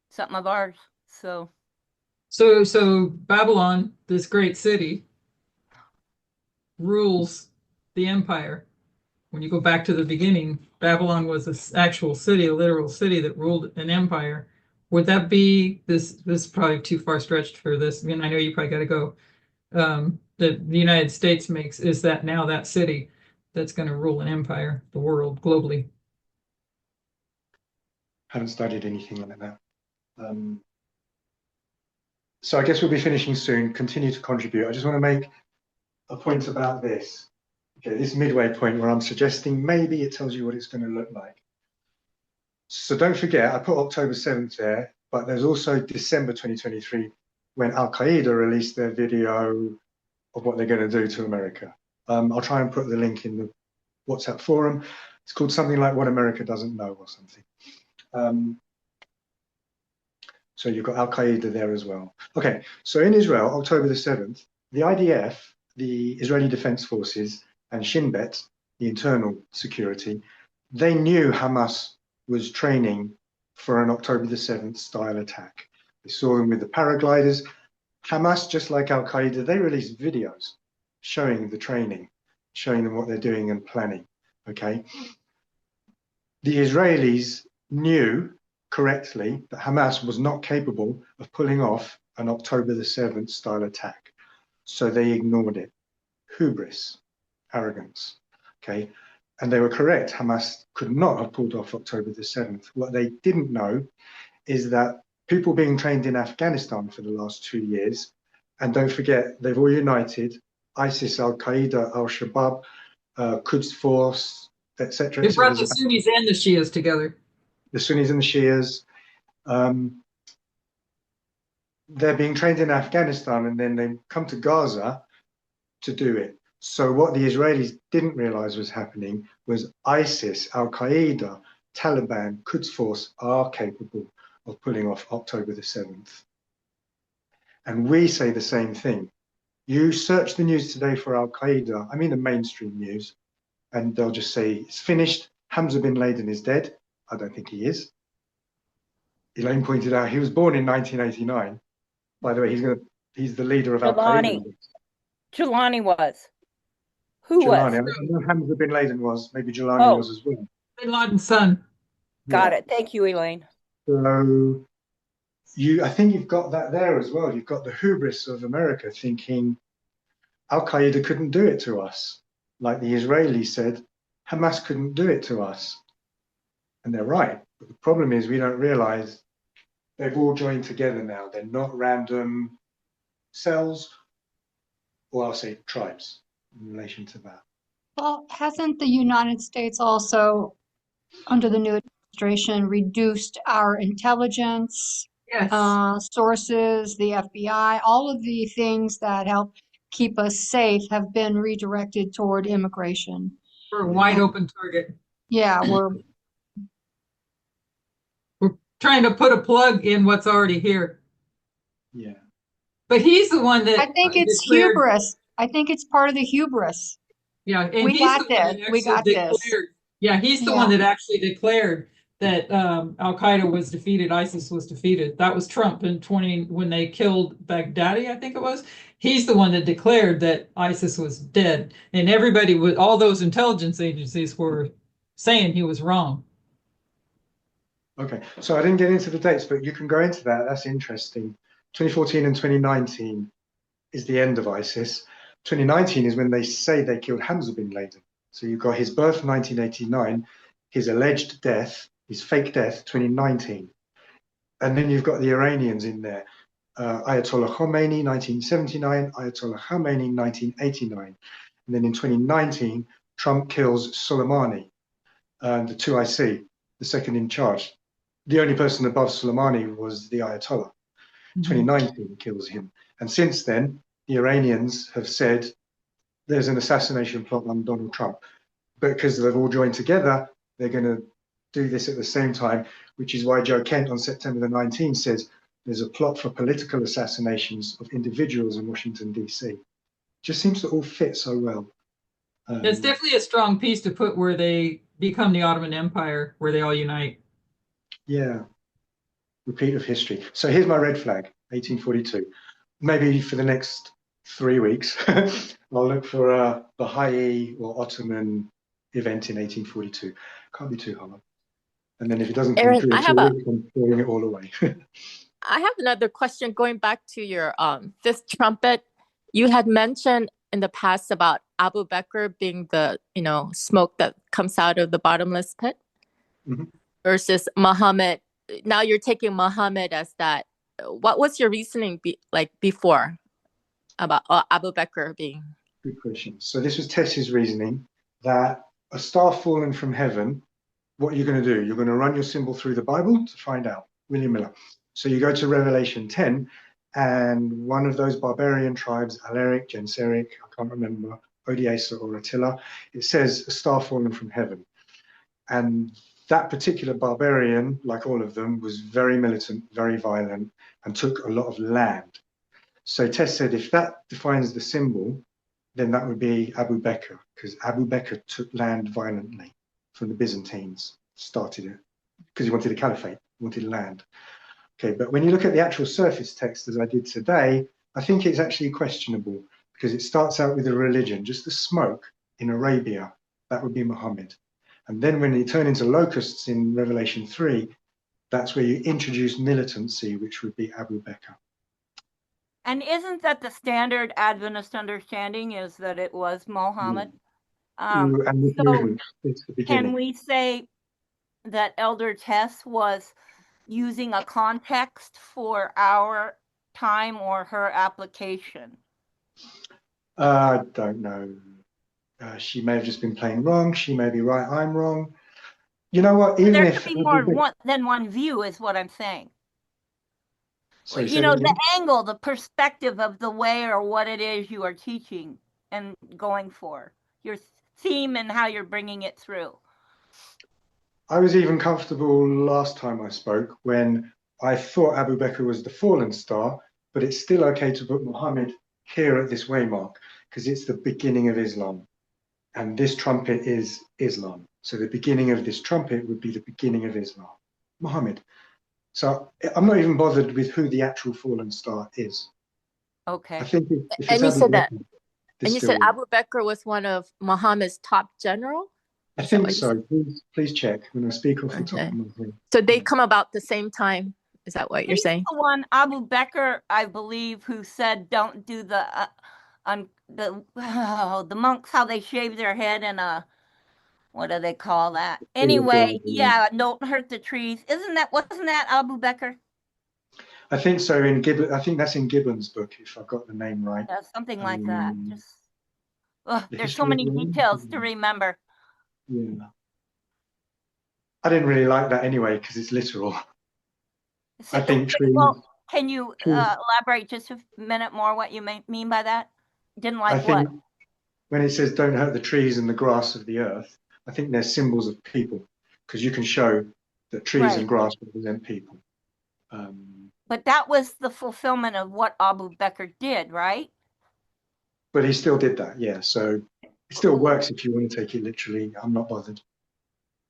something of ours. So So Babylon, this great city, rules the empire. When you go back to the beginning, Babylon was an actual city, a literal city that ruled an empire. Would that be this? This is probably too far stretched for this. I mean, I know you probably got to go. That the United States makes is that now that city that's going to rule an empire, the world globally. Haven't studied anything like that. So I guess we'll be finishing soon. Continue to contribute. I just want to make a point about this. Okay, this midway point where I'm suggesting maybe it tells you what it's going to look like. So don't forget, I put October 7th there, but there's also December 2023 when Al Qaeda released their video of what they're going to do to America. I'll try and put the link in the WhatsApp forum. It's called something like What America Doesn't Know or something. So you've got Al Qaeda there as well. Okay, so in Israel, October the 7th, the IDF, the Israeli Defense Forces, and Shin Bet, the internal security, they knew Hamas was training for an October the 7th style attack. They saw them with the paragliders. Hamas, just like Al Qaeda, they released videos showing the training, showing them what they're doing and planning. Okay. The Israelis knew correctly that Hamas was not capable of pulling off an October the 7th style attack. So they ignored it. Hubris, arrogance. Okay. And they were correct. Hamas could not have pulled off October the 7th. What they didn't know is that people being trained in Afghanistan for the last 2 years, and don't forget, they've all united, ISIS, Al Qaeda, Al Shabaab, Quds Force, etc. They brought the Sunnis and the Shias together. The Sunnis and the Shias. They're being trained in Afghanistan, and then they come to Gaza to do it. So what the Israelis didn't realize was happening was ISIS, Al Qaeda, Taliban, Quds Force are capable of pulling off October the 7th. And we say the same thing. You search the news today for Al Qaeda, I mean the mainstream news, and they'll just say it's finished. Hamza bin Laden is dead. I don't think he is. Elaine pointed out he was born in 1989. By the way, he's the leader of Al Qaeda. Jelani was. Who Jelani. was? I don't know if Hamza bin Laden was. Maybe Jelani was as well. Bin Laden's son. Got it. Thank you, Elaine. So I think you've got that there as well. You've got the hubris of America thinking Al Qaeda couldn't do it to us, like the Israelis said, Hamas couldn't do it to us, and they're right. But the problem is we don't realize they've all joined together now. They're not random cells, or I'll say tribes, in relation to that. Well, hasn't the United States also, under the new administration, reduced our intelligence sources, the FBI, all of the things that help keep us safe have been redirected toward immigration. We're a wide open target. Yeah, we're trying to put a plug in what's already here. Yeah. But he's the one that I think it's hubris. I think it's part of the hubris. Yeah, and We he's got the one that this. We got actually this. declared. Yeah, he's the one that actually declared that Al Qaeda was defeated, ISIS was defeated. That was Trump in when they killed Baghdadi, I think it was. He's the one that declared that ISIS was dead, and everybody with all those intelligence agencies were saying he was wrong. Okay, so I didn't get into the dates, but you can go into that. That's interesting. 2014 and 2019 is the end of ISIS. 2019 is when they say they killed Hamza bin Laden. So you've got his birth, 1989, his alleged death, his fake death, 2019. And then you've got the Iranians in there. Ayatollah Khomeini, 1979, Ayatollah Khamenei, 1989. And then in 2019, Trump kills Soleimani, the 2IC, the second in charge. The only person above Soleimani was the Ayatollah. 2019 kills him. And since then, the Iranians have said there's an assassination plot on Donald Trump. But because they've all joined together, they're going to do this at the same time, which is why Joe Kent on September the 19th says there's a plot for political assassinations of individuals in Washington, D.C. Just seems to all fit so well. It's definitely a strong piece to put where they become the Ottoman Empire, where they all unite. Yeah. Repeat of history. So here's my red flag, 1842. Maybe for the next 3 weeks, I'll look for a Baha'i or Ottoman event in 1842. Can't be too hard. And then if it doesn't come Aaron, through, I'm throwing it all away. I have another question going back to your fifth trumpet. You had mentioned in the past about Abu Bakr being the smoke that comes out of the bottomless pit versus Muhammad. Now you're taking Muhammad as that. What was your reasoning before about Abu Bakr being? Good question. So this was Tess's reasoning that a star fallen from heaven, what are you going to do? You're going to run your symbol through the Bible to find out. William Miller. So you go to Revelation 10, and one of those barbarian tribes, Alaric, Genseric, I can't remember, Odessa or Attila, it says a star fallen from heaven. And that particular barbarian, like all of them, was very militant, very violent, and took a lot of land. So Tess said, if that defines the symbol, then that would be Abu Bakr, because Abu Bakr took land violently from the Byzantines, started it, because he wanted a caliphate, wanted land. Okay, but when you look at the actual surface text, as I did today, I think it's actually questionable, because it starts out with a religion, just the smoke in Arabia, that would be Muhammad. And then when you turn into locusts in Revelation 3, that's where you introduce militancy, which would be Abu Bakr. And isn't that the standard Adventist understanding, is that it was Muhammad? And the So movement, it's the can beginning. we say that Elder Tess was using a context for our time or her application? I don't know. She may have just been playing wrong. She may be right. I'm wrong. You know what? Even There if could be more than one view, is what I'm saying. Sorry, You say know, that again? the angle, the perspective of the way or what it is you are teaching and going for, your theme and how you're bringing it through. I was even comfortable last time I spoke when I thought Abu Bakr was the fallen star, but it's still okay to put Muhammad here at this waymark because it's the beginning of Islam. And this trumpet is Islam. So the beginning of this trumpet would be the beginning of Islam, Muhammad. So I'm not even bothered with who the actual fallen star is. Okay. I think if And it's you Abu said that, Bakr, and you said Abu Bakr was one of Muhammad's top general? I Is that think what you so. Please check when I speak off the top Okay. of my head. So they come about the same time. Is that what you're He's saying? the one, Abu Bakr, I believe, who said, "Don't do the the monks, how they shave their head and what do they call that? Anyway, yeah, don't hurt the trees. Wasn't that Abu Bakr? I think so. I think that's in Gibbon's book, if I've got the name right. Yeah, something like that. Just The there's so History of many Rome? details to remember. Yeah. I didn't really like that anyway because it's literal. I think trees. Well, can you elaborate just a minute more what you mean by that? Didn't like I think what? when it says don't hurt the trees and the grass of the earth, I think they're symbols of people because you can show that trees and grass represent people. But that was the fulfillment of what Abu Bakr did, right? But he still did that, yeah. So it still works if you want to take it literally. I'm not bothered.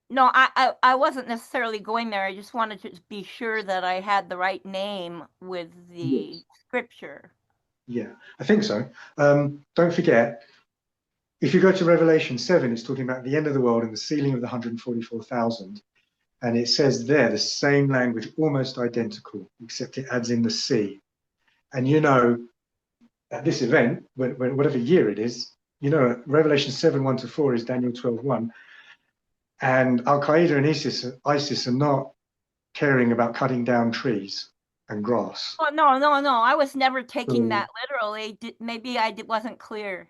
No, I wasn't necessarily going there. I just wanted to be sure that I had the right name with the scripture. Yeah, I think so. Don't forget, if you go to Revelation 7, it's talking about the end of the world and the sealing of the 144,000. And it says there the same language, almost identical, except it adds in the sea. And you know, at this event, when whatever year it is, you know, Revelation 7, 1-4 is Daniel 12, 1. And Al-Qaeda and ISIS are not caring about cutting down trees and grass. Oh, no. I was never taking that literally. Maybe I wasn't clear.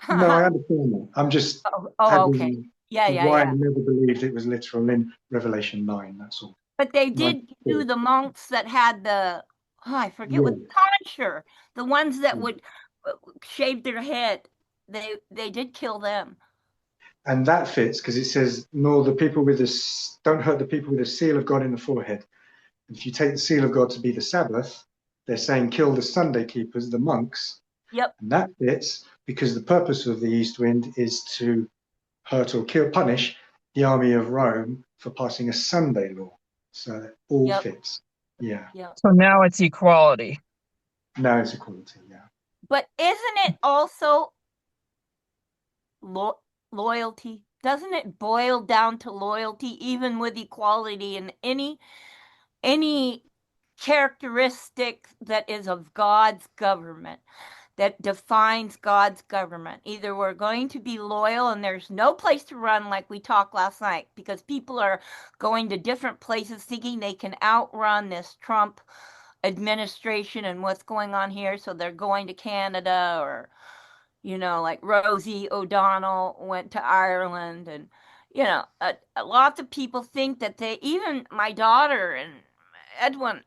No, I understand that. I'm just okay. Yeah. why I never believed it was literal in Revelation 9, that's all. But they did do the monks that had the, I forget what, tonsure, the ones that would shave their head. They did kill them. And that fits because it says, "Nor the people with this, don't hurt the people with the seal of God in the forehead." And if you take the seal of God to be the Sabbath, they're saying kill the Sunday keepers, the monks. Yep. And that fits because the purpose of the east wind is to hurt or punish the army of Rome for passing a Sunday law. So it all fits. Yeah. So now it's equality. Now it's equality, yeah. But isn't it also loyalty? Doesn't it boil down to loyalty, even with equality in any characteristic that is of God's government, that defines God's government? Either we're going to be loyal and there's no place to run, like we talked last night, because people are going to different places thinking they can outrun this Trump administration and what's going on here. So they're going to Canada, or, you know, like Rosie O'Donnell went to Ireland. And, you know, lots of people think that even my daughter and Edwin,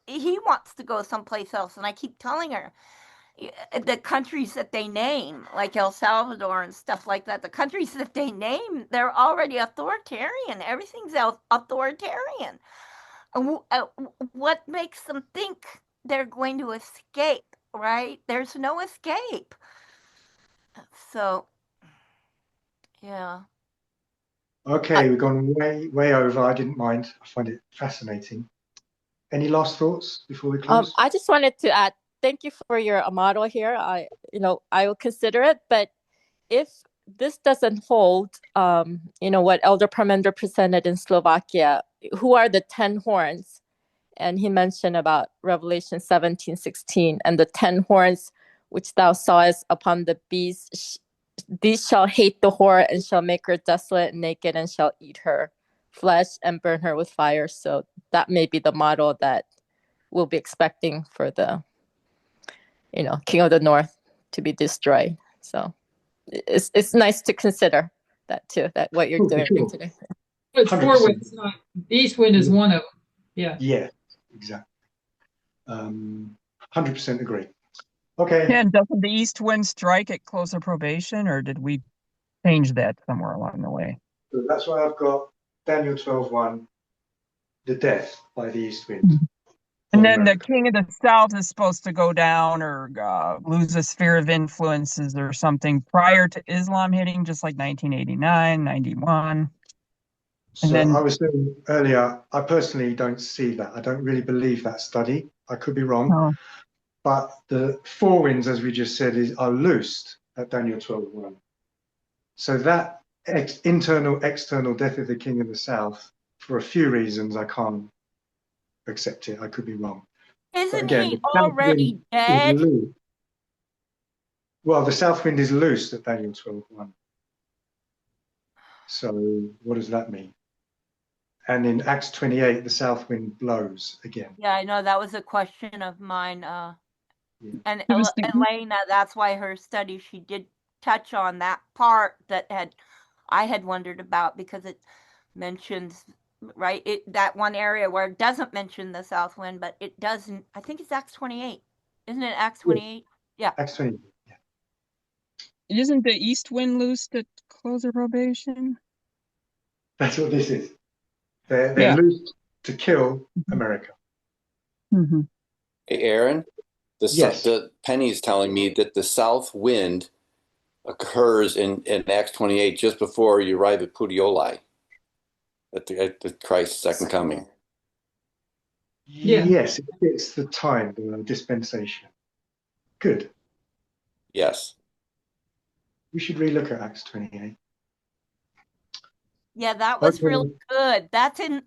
he wants to go someplace else. And I keep telling her, the countries that they name, like El Salvador and stuff like that, the countries that they name, they're already authoritarian. Everything's authoritarian. What makes them think they're going to escape, right? There's no escape. So, yeah. Okay, we've gone way over. I didn't mind. I find it fascinating. Any last thoughts before we close? I just wanted to add, thank you for your model here. I will consider it, but if this doesn't hold, what Elder Permender presented in Slovakia, who are the 10 horns? And he mentioned about Revelation 17:16, and the 10 horns which thou sawest upon the beast, these shall hate the whore and shall make her desolate and naked and shall eat her flesh and burn her with fire. So that may be the model that we'll be expecting for the, King of the North to be destroyed. So it's nice to consider that too, that what you're doing today. It's 4 winds, not east wind is one of them. Yeah. Yeah, exactly. 100% agree. Okay. Ken, doesn't the east wind strike at close of probation, or did we change that somewhere along the way? So that's why I've got Daniel 12:1, the death by the east wind. And then the king of the south is supposed to go down or lose a sphere of influences or something prior to Islam hitting, just like 1989, 91. So I was saying earlier, I personally don't see that. I don't really believe that study. I could be wrong. Oh. But the 4 winds, as we just said, are loosed at Daniel 12:1. So that internal, external death of the king of the south, for a few reasons, I can't accept it. I could be wrong. Isn't he already dead? Well, the south wind is loosed at Daniel 12:1. So what does that mean? And in Acts 28, the south wind blows again. Yeah, I know that was a question of mine. And was Elena, that's why her study, she did touch on that part that I had wondered about, because it mentions, right, that one area where it doesn't mention the south wind, but it doesn't. I think it's Acts 28. Isn't it Acts 28? Yeah. Acts 28. Yeah. Isn't the east wind loosed at close of probation? That's what this is. They're loosed to kill America. Mm-hmm. Hey, Aaron, Yes. the Penny's telling me that the south wind occurs in Acts 28 just before you arrive at Puteoli, at the Christ's second coming. Yeah. Yes, it's the time, the dispensation. Good. Yes. We should relook at Acts 28. Yeah, that was Okay. really good. That's in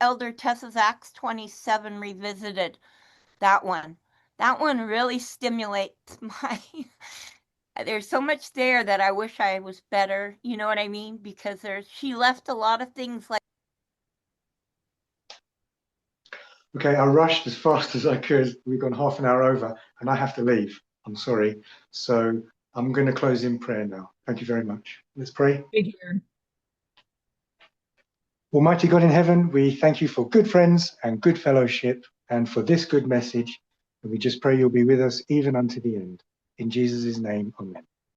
Elder Tessa's Acts 27 Revisited. That one really stimulates my. There's so much there that I wish I was better. You know what I mean? Because she left a lot of things like. Okay, I rushed as fast as I could. We've gone half an hour over, and I have to leave. I'm sorry. So I'm going to close in prayer now. Thank you very much. Let's pray. Thank you, Aaron. Almighty God in heaven, we thank you for good friends and good fellowship and for this good message. And we just pray you'll be with us even unto the end. In Jesus' name, amen.